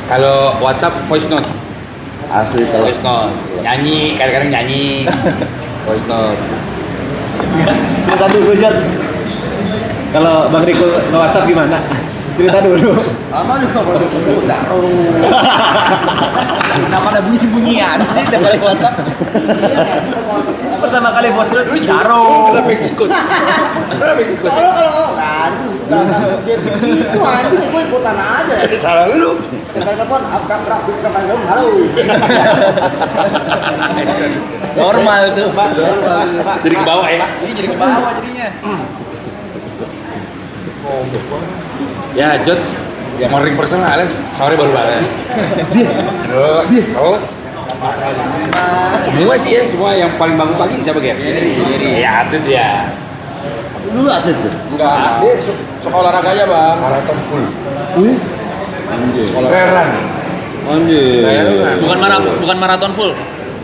Kalau WhatsApp voice note. asli kalau Voice note. Nyanyi, kadang-kadang nyanyi. Voice note. Cerita dulu Jon. Kalau Bang Riko nge-WhatsApp gimana? Cerita dulu. Lama juga kalau dulu Zaro. Kenapa ada bunyi-bunyian sih tiap kali WhatsApp? Pertama kali bos lu Zaro. Kenapa ikut? Kalau aduh, dia begitu anjing gue ikutan aja. Salah lu. Setiap telepon halo. Normal tuh. Jadi ke bawah ya. Ini jadi ke bawah jadinya. Ya, Jod. Morning person lah, Alex. Sore baru bales. Dia. Kalau semua sih ya, semua yang paling bangun pagi siapa Ger? Ya, atlet ya. dulu atlet tuh. Enggak, dia suka olahraganya bang. Maraton full. Wih, Keren. anjir. Bukan maraton full.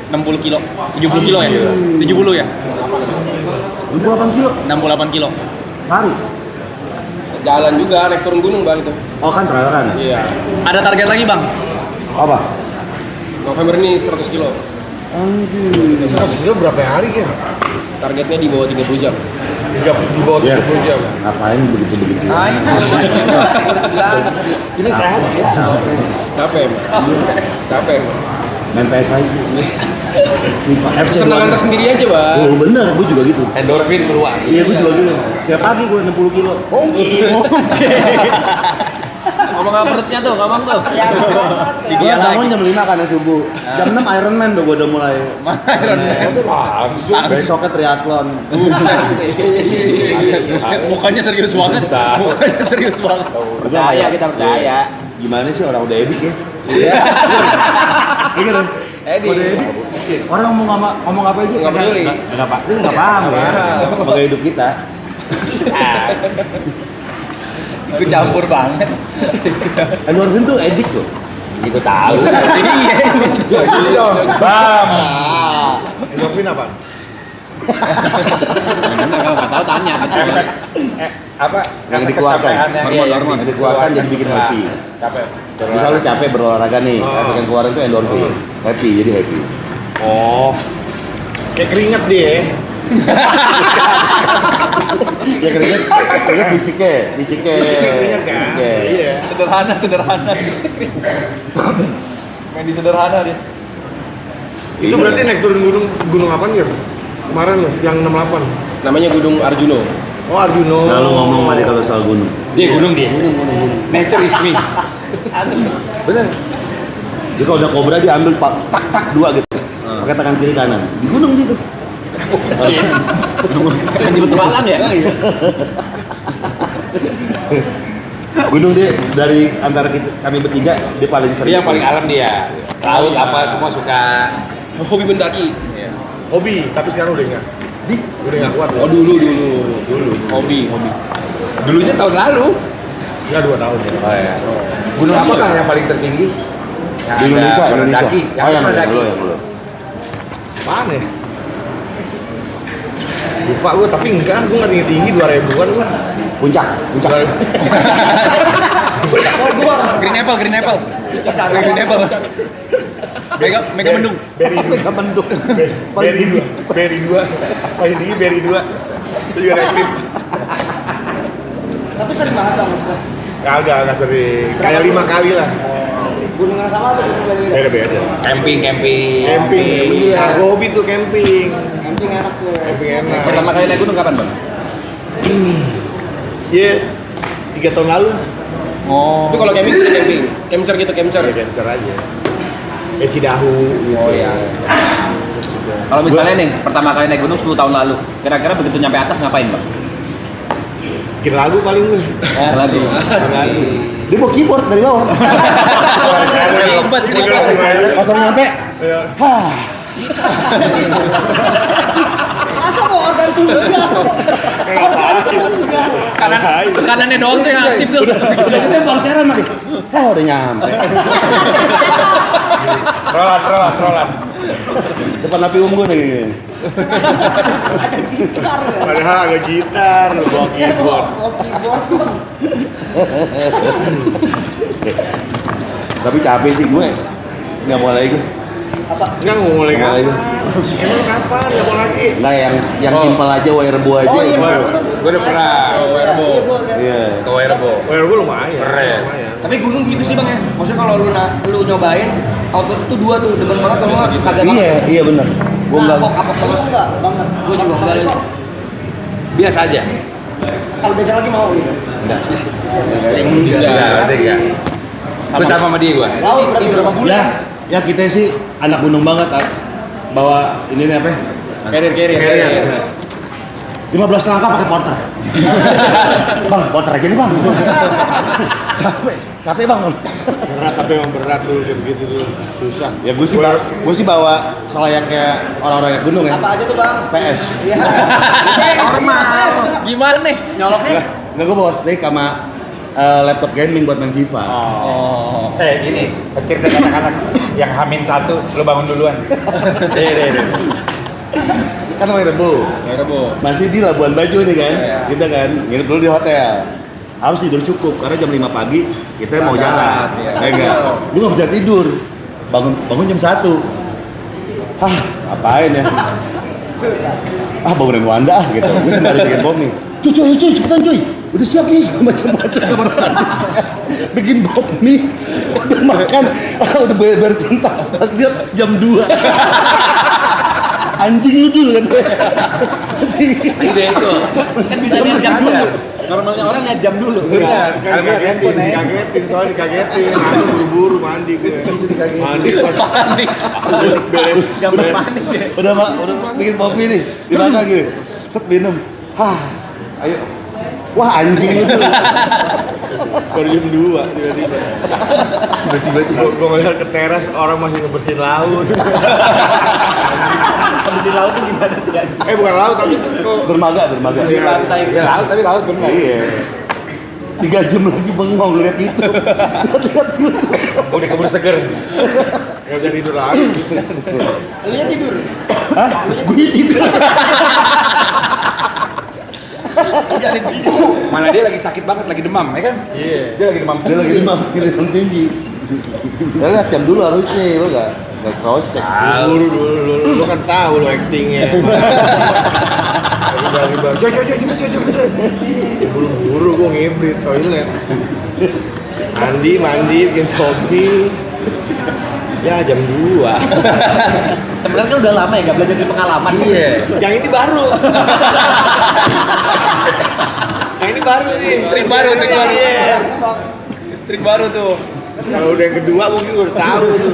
60 kilo, 70 kilo ya? 70 ya? 28 kilo 68 kilo. lari. Jalan juga, naik turun gunung bang itu. Oh kan traileran. Iya. Ada target lagi bang? Apa? November ini 100 kilo. Anjir. 100 kilo berapa hari ya? Targetnya di bawah 30 jam. Di bawah Ya. 30 jam. Ngapain begitu-begitu? Nah itu Ini sehat ya. Capek. Main PS aja. FIFA, FC Kesenangan doang. tersendiri aja bang. Oh bener, gue juga gitu. Endorfin keluar. Iya, gue juga gitu. Tiap pagi gue 60 kilo. Ngomong sama perutnya tuh, ngomong tuh. Gue bangun jam 5 kan ya subuh. Jam 6 Ironman tuh gue udah mulai. Langsung. Besoknya triathlon. Mukanya serius banget. Mukanya serius banget. Percaya, kita percaya. Gimana sih orang udah edik ya? Iya. Begitu. Edik. Orang ngomong apa aja? Nggak peduli. Nggak paham ya. Sebagai hidup kita. Ikut campur banget. Endorfin tuh edik loh. Gue tahu. Iya. Bam. Endorfin apa? Enggak tahu tanya. Efek apa? Yang dikeluarkan. Yang dikeluarkan jadi bikin happy. Capek. Misal lu capek berolahraga nih, efek yang keluaran tuh endorfin. Happy, jadi happy. Oh. Kayak keringet dia. Ya keringet fisiknya. Keringet kan? Iya. Sederhana. Main di sederhana dia. Itu berarti naik turun gunung apa nih? Kemarin loh, yang 68. Namanya Gunung Arjuno. Oh Arjuno. Lalu ngomong sama dia kalau soal gunung. Dia gunung dia. Nature is me. Bener. Jadi kalau udah kobra dia ambil tak dua gitu. Pakai tangan kiri kanan. Di gunung gitu. Di petualang ya? Gunung dia dari antara kami bertiga dia paling sering. Dia yang paling alam dia. Laut apa semua suka. Hobi mendaki. Hobi, tapi sekarang udah enggak. Udah enggak kuat. Oh dulu. Hobi. Dulunya tahun lalu. Ya 2 tahun ya. Oh ya. Gunung apa kah yang paling tertinggi? Yang Di Indonesia, ada mendaki. Oh yang mendaki. belum. Apaan ya? Lupa gue, tapi enggak, gue nggak tinggi 2000-an gue. Puncak. Oh gue Green Apple. Mega Mendung. Mega Mendung. Berry 2. Paling tinggi Berry 2. Itu juga naik. Tapi sering banget dong maksudnya. Agak sering. Kayak 5 kali lah. Gunung yang sama atau gunung beda? Beda-beda. Camping. Iya. Hobi tuh camping. Camping enak tuh. Camping enak. Pertama kali naik gunung kapan, Bang? Iya. 3 tahun lalu. Oh. Tapi kalau camping sih camping. Camper gitu, camper. Ya cancer aja. Cidahu gitu. Oh iya. Kalau misalnya nih, pertama kali naik gunung 10 tahun lalu, kira-kira begitu nyampe atas ngapain, Bang? Bikin lagu paling gue. Lagu. Dia mau keyboard dari bawah. Pas orang nyampe, Masa mau organ tunggal? Kanannya doang tuh yang aktif tuh. udah kita baru siaran lagi. Udah nyampe. Roland. Depan api unggun nih. Padahal ada gitar, lu bawa keyboard. Tapi capek sih gue. Nggak mau lagi gue. Enggak mau mulai Nggak mau lagi. Emang kapan? Nggak mau lagi? Nggak yang simpel aja, Wairebo aja. Oh iya, gitu. Gue udah pernah Iya. ke Werebo. Gue lumayan. Keren. Lumayan. Tapi gunung gitu sih Bang ya. Maksudnya kalau lu nyobain outdoor itu 2 tuh demen banget kalau nggak kagak banget. Iya benar. Gue nggak. Apok banget. Enggak banget. Gue juga enggak. Biasa aja. Kalau diajak lagi mau gitu. Enggak sih. Enggak. Gue sama dia gue. Laut berarti berapa bulan? Ya kita sih anak gunung banget. Bawa ini nih apa? Carrier. 15 langkah pakai porter. Bang, porter aja nih bang. Capek bang. Berat, tapi emang berat dulu kayak begitu tuh. Susah. Ya gue sih bawa selayaknya orang-orang naik gunung ya. Apa aja tuh bang? PS. Iya. Normal. Gimana nih? Nyoloknya Nggak, gue bawa stick sama laptop gaming buat main FIFA. Ini cerita anak-anak yang H-1 lu bangun duluan. Kan Wairebo. Masih di Labuan Bajo nih kan. Kita kan nginep dulu di hotel. Harus tidur cukup karena jam 5 pagi kita mau jalan. Enggak. Gue nggak bisa tidur. Bangun jam 1. Ngapain ya? Bangunin Wanda gitu. Gue sembari bikin bommi. Cuy, cepetan cuy. Udah siap nih macam-macam kamar mandi. Bikin bommi. Udah makan. Udah bersin pas lihat jam 2. Anjing lu dulu kan. Masih itu. bisa lihat jam dulu. Normalnya orang lihat jam dulu. Benar. Dikagetin, soalnya dikagetin. Langsung buru-buru mandi gue. Mandi. Beres. Gambar panik ya. udah bikin kopi nih dimakan gini set minum ayo wah anjing itu Baru jam 2 tiba-tiba gue ngeliat ke teras orang masih ngebersihin laut. Kondisi laut tuh gimana sih anjing? Bukan laut tapi itu kok dermaga Di pantai. Ya laut tapi laut bener. iya 3 jam lagi bengong lihat itu lihat YouTube Udah kabur seger. nggak bisa tidur lagi. Lihat tidur. gue tidur Mana dia lagi sakit banget, lagi demam, ya kan? Iya. Dia lagi demam. dia lagi demam tinggi ya lihat jam dulu harusnya lo nggak cross check Buru dulu, lu kan tahu lu actingnya. Tiba-tiba, cepet. Buru-buru gue ngibrit toilet. Mandi, bikin kopi. Ya jam 2. Temenan kan udah lama ya nggak belajar dari pengalaman. Iya. Yang ini baru. Yang ini baru nih. Trik baru. Iya. Trik baru tuh. Kalau udah yang kedua mungkin udah tahu tuh.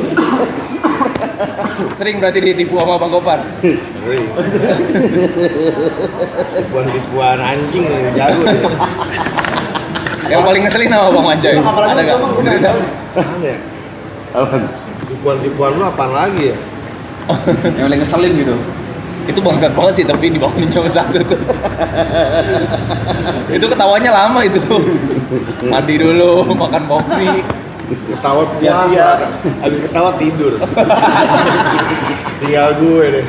Sering berarti ditipu sama Bang Gopar. Tipuan anjing jago deh. Yang paling ngeselin apa Bang Wancoy? Apalagi Ada nggak? ngomong gue Cerita. Apaan ya? Apaan? Tipuan lu apaan lagi ya? Yang paling ngeselin gitu. Itu bangsat banget sih tapi dibangunin cuma 1 tuh. Itu ketawanya lama itu. Mandi dulu, makan kopi. Ketawa puasa, habis ketawa tidur. Tinggal gue deh.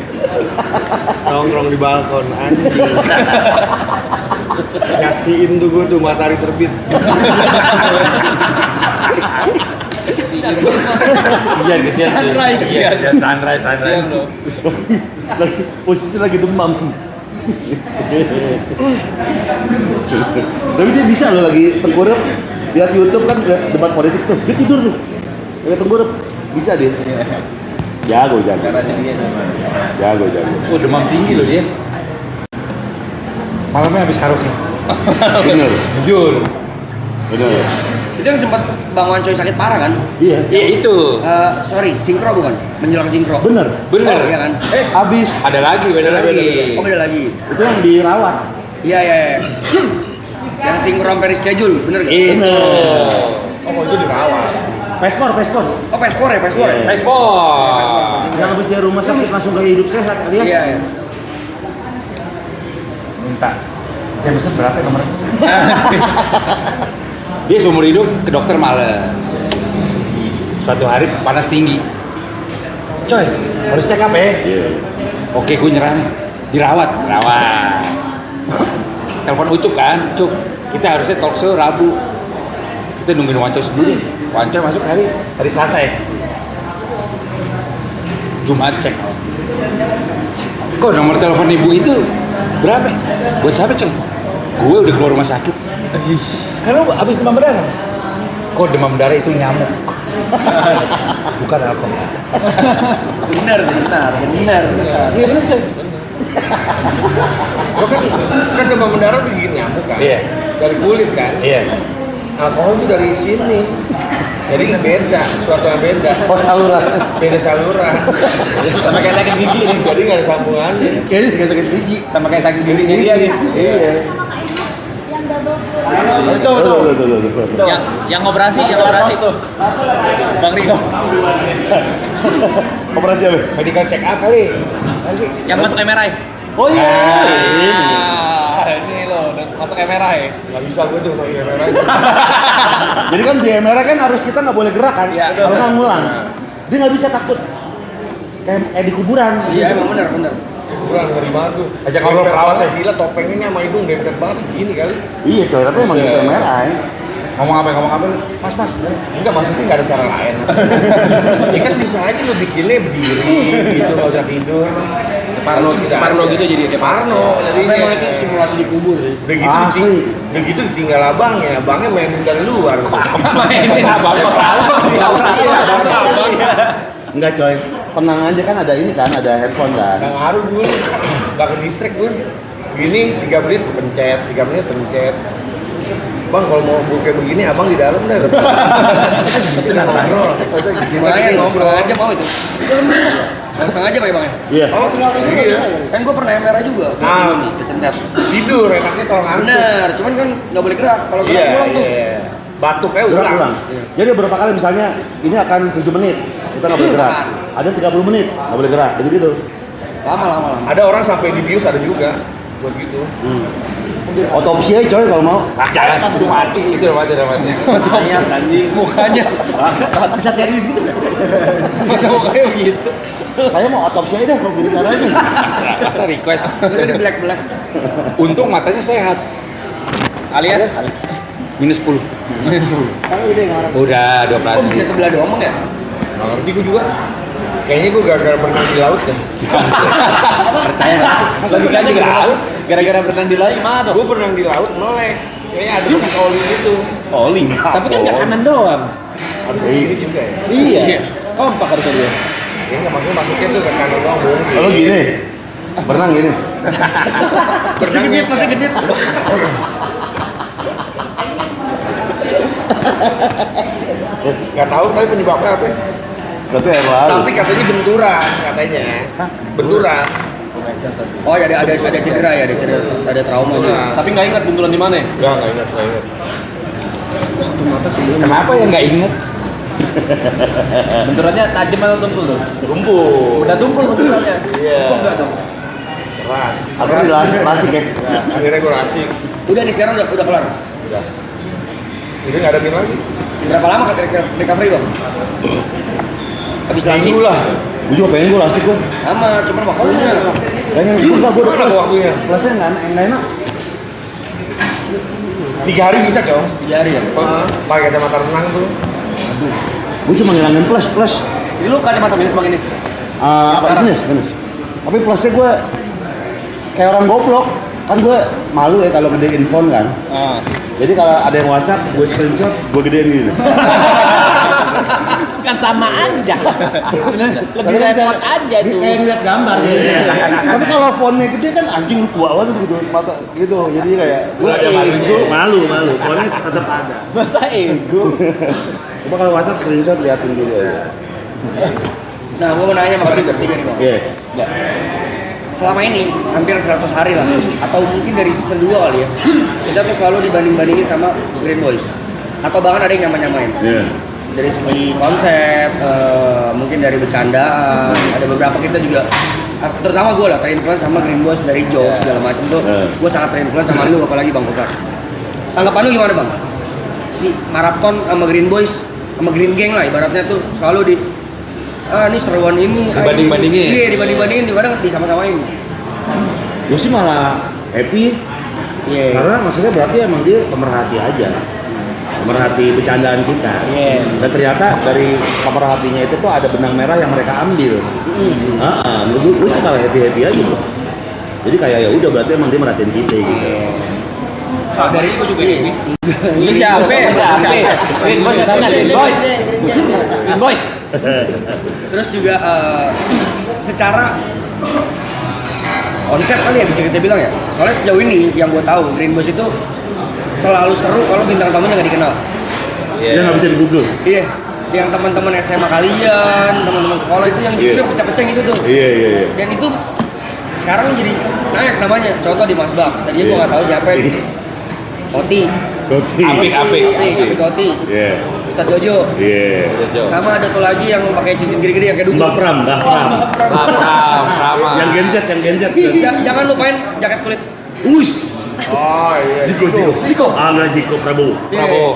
Nongkrong di balkon anjing. Nyaksiin tuh gue tuh matahari terbit. Kesian, sunrise. Posisi lagi demam. Tapi dia bisa loh lagi tengkurap. Lihat YouTube kan lihat debat politik tuh, dia tidur tuh. Lihat tengkurap bisa dia. Jago. Oh, demam tinggi loh dia. Malamnya habis karaoke. Bener. Jujur. Bener. Itu yang sempat Bang Wancoy sakit parah kan? Iya. Iya itu. Sorry, sinkro bukan? Menjelang sinkro. Bener. Oh, iya kan? Abis Ada lagi, beda lagi. Oh, beda lagi. itu yang dirawat. Iya. Yang sinkro sampai reschedule, bener gak? Itu. Oh, itu dirawat. Pespor. Oh, pespor ya? Respon. Yang habis dari rumah sakit langsung ke hidup sehat alias. Iya. Minta. Jameson berapa ya nomornya? Dia seumur hidup ke dokter males. Suatu hari panas tinggi. Coy, harus check up ya. Oke, gue nyerah nih. Dirawat. Telepon Ucup kan, Cuk. Kita harusnya talk show Rabu. Kita nungguin Wancoy dulu. Wancoy masuk hari Selasa ya. Jumat cek. Kok nomor telepon ibu itu berapa? Buat siapa, Coy? Gue udah keluar rumah sakit. Karena abis demam berdarah. Kok demam berdarah itu nyamuk? Bukan apa? Benar. Iya bener, Coy. Lo kan demam berdarah udah gigit nyamuk kan? Iya. Dari kulit kan? Iya. Alkohol itu dari sini. Jadi beda, sesuatu yang beda. Oh, saluran. Beda saluran. Sama kayak sakit gigi nih. Jadi nggak ada sambungannya. Kayaknya kayak sakit gigi. Sama kayak sakit gigi dia nih. Iya. Yang double Tuh. Yang operasi. Bang Riko. Operasi apa? Medical check up kali. Yang masuk MRI. Oh iya. Ini loh, masuk MRI. Nggak bisa gue tuh pakai kamera. Jadi kan di MRI kan harus kita nggak boleh gerak kan? Iya. Kalau nggak ngulang. Dia nggak bisa takut. Kayak di kuburan. Iya, emang benar. Kurang ngeri banget tuh. Ajak ngobrol perawat ya. Gila topeng ini sama hidung dempet banget segini kali. Iya coy, tapi emang gitu MRI. Ngomong apa? Mas. Enggak, maksudnya nggak ada cara lain. Ya kan bisa aja lu bikinnya berdiri gitu, nggak usah tidur. Parno gitu jadi kayak Parno. Jadi Memang itu simulasi di kubur sih. udah gitu, Asli. udah gitu ditinggal abangnya mainin dari luar. Enggak coy, tenang aja kan ada ini kan, ada handphone kan. Nggak ngaruh dulu, nggak ke distrik gue. Gini 3 menit pencet, 3 menit pencet. Bang kalau mau kayak begini abang di dalam dah. Kita ngobrol. Gimana ngobrol aja mau itu. Setengah jam ya Bang ya? Iya. Oh, tinggal tidur Iya. bisa. Kan gue pernah MRI juga. Nah. Ini kecentet. Tidur enaknya kalau ngantuk. Bener, cuman kan nggak boleh gerak. Kalau gerak Iya, pulang tuh. iya. Batuk kayak Gerak ulang. ulang. Jadi beberapa kali misalnya ini akan 7 menit, kita nggak boleh gerak. Ada 30 menit, nggak boleh gerak, gitu. Lama. Ada orang sampai dibius ada juga buat gitu. Otopsi aja coy kalau mau. Jangan udah mati. Ayat anjing. Mukanya. Bisa serius gitu. Mukanya begitu. Saya mau otopsi aja deh kalau gini caranya. Kita request. Itu di black. Untung matanya sehat. Alias minus 10. Kan udah yang marah. Udah Kok bisa 12. sebelah doang Bang ya? Nggak ngerti gue juga. Kayaknya gue gara-gara berenang di laut deh. Percaya nggak? Logikanya juga laut. Gara-gara berenang di laut gimana tuh? Gue berenang di laut melek. Kayaknya ada bekas oli gitu. Oli. Tapi kan nggak kanan doang. Ada ini juga ya. Iya. Kompak harusnya dia. Ini nggak masuknya tuh ke kanan doang bohong. Kalau gini, berenang gini. Masih genit. Nggak tahu tapi penyebabnya apa. Tapi air laut. Tapi katanya benturan katanya. Benturan. Oh, ada cedera ya, ada trauma juga. Tapi nggak ingat benturan di mana ya? Nggak ingat. Satu mata sebelum. Kenapa ya nggak inget? Benturannya tajam atau tumpul tuh? Tumpul. Udah tumpul benturannya. Iya. Kok enggak dong? Keras. Akhirnya lasik ya. Akhirnya gue asik. Udah nih sekarang udah kelar. Udah. Ini nggak ada min lagi. Berapa lama kira-kira recovery Bang? Habis lasik? Minggu lah. Gue juga pengen gue lasik gue. Sama, cuman waktunya. Pengen juga gue udah Mana plus. waktunya? Plusnya nggak enak. 3 hari bisa, Cong. 3 hari ya? Pakai kacamata renang tuh. Gue cuma ngilangin plus. Ini lu kacamata minus bang ini. Minus. Tapi plusnya gue kayak orang goblok. Kan gue malu ya kalau gedein phone kan. Jadi kalau ada yang WhatsApp, gue screenshot, gue gedein gini. Kan sama aja. Lebih repot aja tuh. Kayak ngeliat gambar gitu. Tapi kalau phone-nya gede kan anjing lu tua banget gitu mata gitu. Jadi kayak gue ada malu. Phone-nya tetap ada. Masa ego? Coba kalau WhatsApp screenshot liatin gitu ya. Nah, gue mau nanya sama kalian bertiga nih bang. Iya. Selama ini hampir 100 hari lah, atau mungkin dari season 2 kali ya, kita tuh selalu dibanding-bandingin sama Green Boys, atau bahkan ada yang nyamain. Iya. Dari segi konsep, mungkin dari bercandaan, ada beberapa kita juga, terutama gue lah terinfluence sama Green Boys dari jokes segala macam tuh, gue sangat terinfluence sama lu, apalagi Bang Gofar. Tanggapan lu gimana bang? Si Marathon sama Green Boys, sama Green Gang lah ibaratnya tuh selalu di ini seruan ini dibanding-bandingin. Iya, dibanding-bandingin, kadang disama-samain. Gue sih malah happy. Iya. Karena maksudnya berarti emang dia pemerhati aja. Pemerhati bercandaan kita. Iya. Dan ternyata dari pemerhatinya itu tuh ada benang merah yang mereka ambil. Gue sih malah happy aja tuh. Jadi kayak ya udah berarti emang dia merhatiin kita gitu. Kalau dari itu juga ini. Lu siapa? Green Boys tanya Green Boys. Terus juga secara konsep kali ya bisa kita bilang ya. Soalnya sejauh ini yang gue tahu Green Boys itu selalu seru kalau bintang tamunya nggak dikenal. Dia nggak bisa di Google. Iya. Yang teman-teman SMA kalian, teman-teman sekolah itu yang justru pecah-pecah gitu tuh. Iya. Dan itu sekarang jadi naik namanya. Contoh di Mas Bax. Tadinya gue nggak tahu siapa itu. Koti. Apik Koti. Iya. Ustadz Jojo. Iya. Sama ada tuh lagi yang pakai cincin gede-gede yang kayak dulu. Mbak Pram. Yang Gen Z. Jangan lupain jaket kulit. Ush. Oh iya. Ziko. Enggak Ziko Prabowo.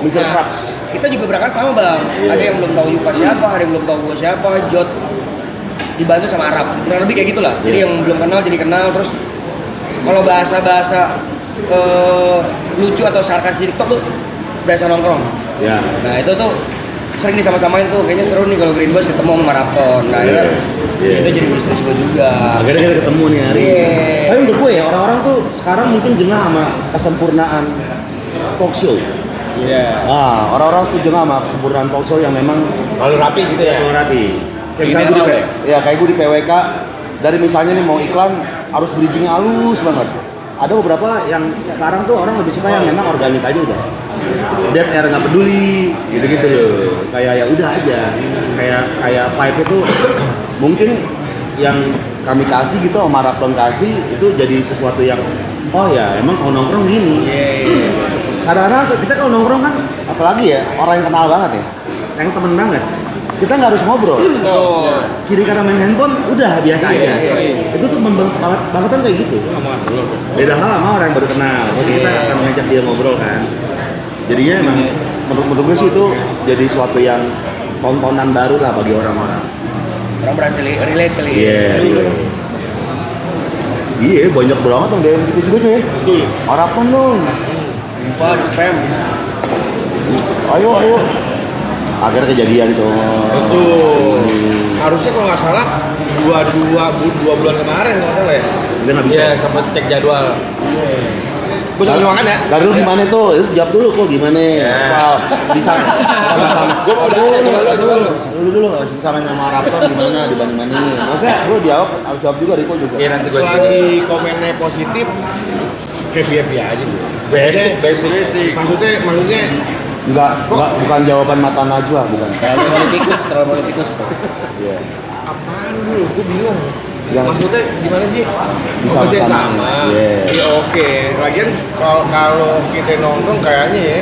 Mr. Praps. Kita juga berangkat sama bang. Ada yang belum tahu Yuka siapa, ada yang belum tahu gue siapa, Jot dibantu sama Arab. Kurang lebih kayak gitulah. Jadi yang belum kenal jadi kenal. Terus kalau bahasa lucu atau sarkas di TikTok tuh biasa nongkrong. Ya. Nah itu tuh sering disama-samain tuh, kayaknya seru nih kalau Green Boys ketemu sama Marathon. Nah itu jadi bisnis gue juga. Akhirnya kita ketemu nih hari ini. Tapi menurut gue ya orang-orang tuh sekarang mungkin jengah sama kesempurnaan talk show. Iya. Orang-orang tuh jengah sama kesempurnaan talk show yang memang Lalu rapi gitu ya. terlalu rapi. Kayak misalnya gue kayak gue di PWK dari misalnya nih mau iklan harus bridging halus banget. Ada beberapa yang sekarang tuh orang lebih suka yang memang organik aja udah. Dead air nggak peduli, gitu-gitu loh. Kayak ya udah aja. Kayak vibe itu mungkin yang kami kasih gitu, Marathon kasih itu jadi sesuatu yang oh ya emang kalau nongkrong gini. Kadang-kadang kita kalau nongkrong kan apalagi ya orang yang kenal banget ya, yang temen banget. Kita nggak harus ngobrol. Kiri kanan main handphone udah biasa aja. Itu tuh banget kan kayak gitu. Beda hal sama orang yang baru kenal. Pasti kita akan mengajak dia ngobrol kan. Jadinya emang menurut gue sih itu jadi suatu yang tontonan baru lah bagi orang-orang. Orang berhasil relate kali ya. Iya, relate. Iya, banyak banget dong DM gitu juga cuy. Betul. Harapan dong. Lupa di spam. Ayo. Akhirnya kejadian tuh. Betul. Harusnya kalau nggak salah dua bulan kemarin nggak salah ya. Kita nggak bisa. Iya, sempat cek jadwal. Gue sambil makan ya. Dari lu gimana tuh? Itu jawab dulu kok gimana? Soal bisa sama-sama. Gue mau Dulu sama Marathon gimana dibanding-bandingin. Maksudnya gue jawab harus jawab juga Riko juga. Iya nanti gue Selagi komennya positif, happy aja gue. basic. Maksudnya Enggak, bukan jawaban mata Najwa, bukan. Terlalu politikus. Iya. apaan dulu? Gue bingung. Yang Maksudnya gimana sih? Bisa Bisa sama. sama. Yeah. Ya oke. Lagian kalau kita nongkrong kayaknya ya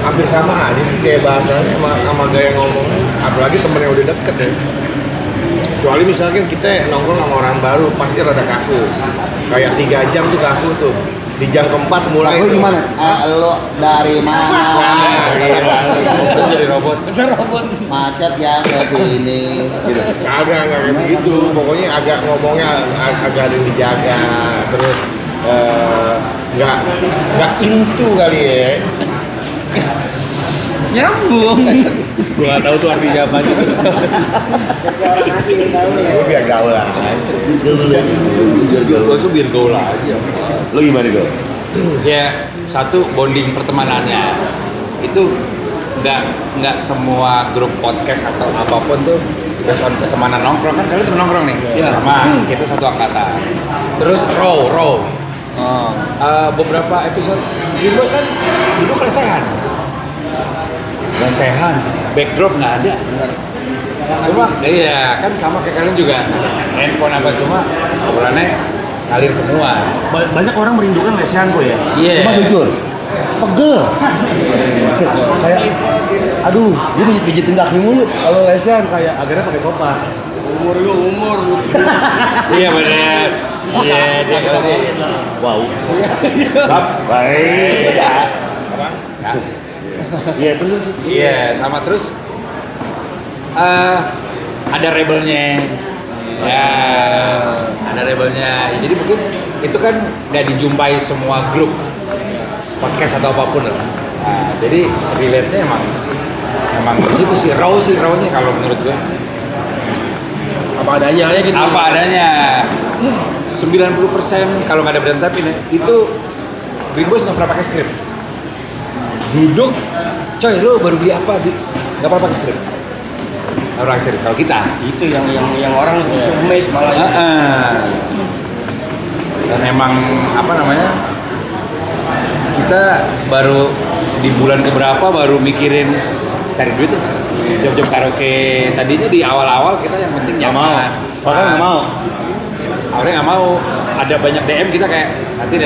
hampir sama aja sih kayak bahasanya sama gaya ngomongnya. Apalagi temen yang udah deket ya. Kecuali misalkan kita nongkrong sama orang baru pasti rada kaku. Kayak 3 jam tuh kaku tuh. Di jam keempat mulai. Aku gimana? Lo dari mana? jadi robot. Macet ya ke sini. Gitu. Agak kayak begitu. Pokoknya agak ngomongnya agak ada yang dijaga. Terus nggak into kali ya. Nyambung. Gue nggak tahu tuh artinya apa aja. Jadi orang aja tahu ya. Gue biar gaul lah. Gue tuh biar gaul aja. Lo gimana Go? Ya satu bonding pertemanannya itu nggak semua grup podcast atau apapun tuh based on pertemanan nongkrong kan. Kalian temen nongkrong nih sama kita satu angkatan. Terus row beberapa episode Greenboss kan duduk lesehan, backdrop nggak ada. Cuma iya kan sama kayak kalian juga handphone apa cuma obrolannya ngalir semua. Banyak orang merindukan lesehan kok ya. Iya. Cuma jujur, pegel. Kayak, aduh, gue pijitin kaki mulu. Kalau lesehan kayak akhirnya pakai sofa. Umur. Iya benar. Iya dia kalau dia. Wow. Baik. Ya. Iya terus. Iya sama terus. Ada rebelnya. Ya, ada rebelnya. Jadi mungkin itu kan nggak dijumpai semua grup podcast atau apapun lah. Nah, jadi relate-nya emang di situ sih raw-nya kalau menurut gue. Apa adanya aja gitu. Apa adanya. 90% kalau nggak ada berantakin ya, itu Greenboss nggak pernah pakai skrip. Duduk, coy lu baru beli apa gitu, nggak pernah pakai skrip. Orang sering kalau kita Itu yang orang justru amazed malah. Dan emang apa namanya, kita baru di bulan keberapa baru mikirin cari duit tuh. Jam-jam karaoke tadinya di awal-awal kita yang penting nyaman. Bahkan nggak mau. Awalnya nggak mau, ada banyak DM kita kayak nanti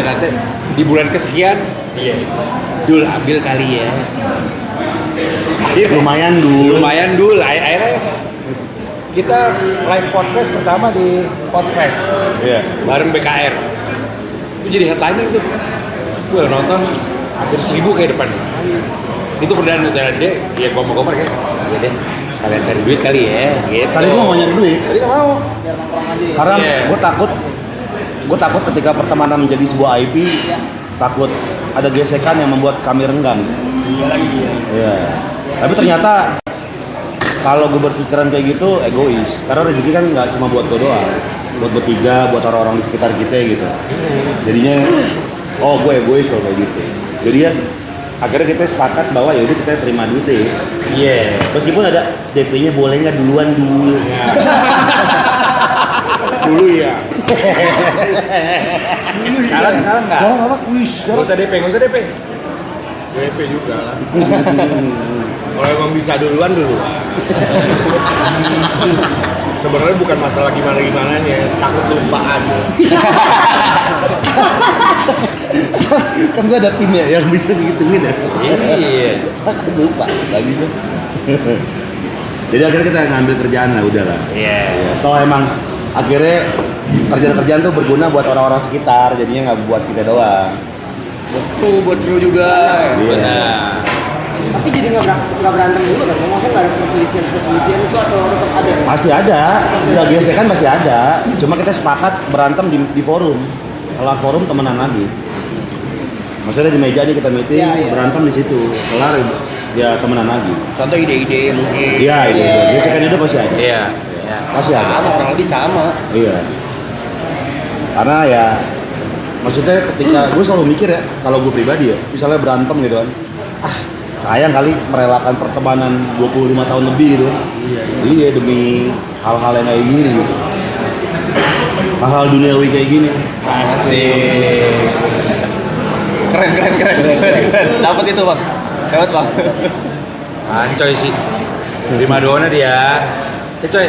di bulan kesekian, iya, Dul ambil kali ya. Lumayan dul. Akhirnya kita live podcast pertama di Podfest, bareng BKR. Itu jadi headliner tuh. Gue nonton hampir 1.000 kayak depan. Itu perdana deh, ya gua mau cover kayak, ya deh. Kalian cari duit kali ya, gitu. Tadi gue mau nyari duit. Tadi nggak mau. Biar nongkrong aja ya. Karena Iya. gue takut ketika pertemanan menjadi sebuah IP, takut ada gesekan yang membuat kami renggang. Iya. Tapi ternyata kalau gue berpikiran kayak gitu egois. Karena rezeki kan nggak cuma buat gue doang, buat bertiga, buat orang-orang di sekitar kita gitu. Jadinya, gue egois kalau kayak gitu. Jadi ya akhirnya kita sepakat bahwa yaudah kita terima duit deh. Iya. Meskipun ada DP-nya boleh nggak duluan dulu. Dulu ya. Sekarang nggak. Sekarang apa? Wis. Nggak usah DP. DP juga lah. Kalau emang bisa duluan. Sebenarnya bukan masalah gimana-gimananya, takut lupa aja. Kan gue ada tim ya yang bisa ngitungin ya. Iya. Takut lupa lagi tuh. Jadi akhirnya kita ngambil kerjaan lah, udahlah. Iya. Ya, toh emang akhirnya kerjaan-kerjaan tuh berguna buat orang-orang sekitar, jadinya nggak buat kita doang. Buat kru juga. Benar. Tapi jadi nggak berantem dulu kan? Maksudnya nggak ada perselisihan itu atau tetap ada? Pasti ada, udah gesekan pasti ada. Cuma kita sepakat berantem di forum. Kelar forum temenan lagi. Maksudnya di meja aja kita meeting, berantem di situ. Kelar ya temenan lagi. Contoh ide-ide mungkin. Iya, ide. Gesekan itu pasti ada. Iya. Pasti ada. Sama, kurang lebih sama. Iya. Karena ya maksudnya ketika gue selalu mikir ya, kalau gue pribadi ya, misalnya berantem gitu kan. Sayang kali merelakan pertemanan 25 tahun lebih gitu kan. Iya, demi hal-hal yang kayak gini gitu. Hal-hal duniawi kayak gini. Asik. Keren. Dapat itu bang. Dapat bang. Ancoy sih. Prima dona dia. Coy,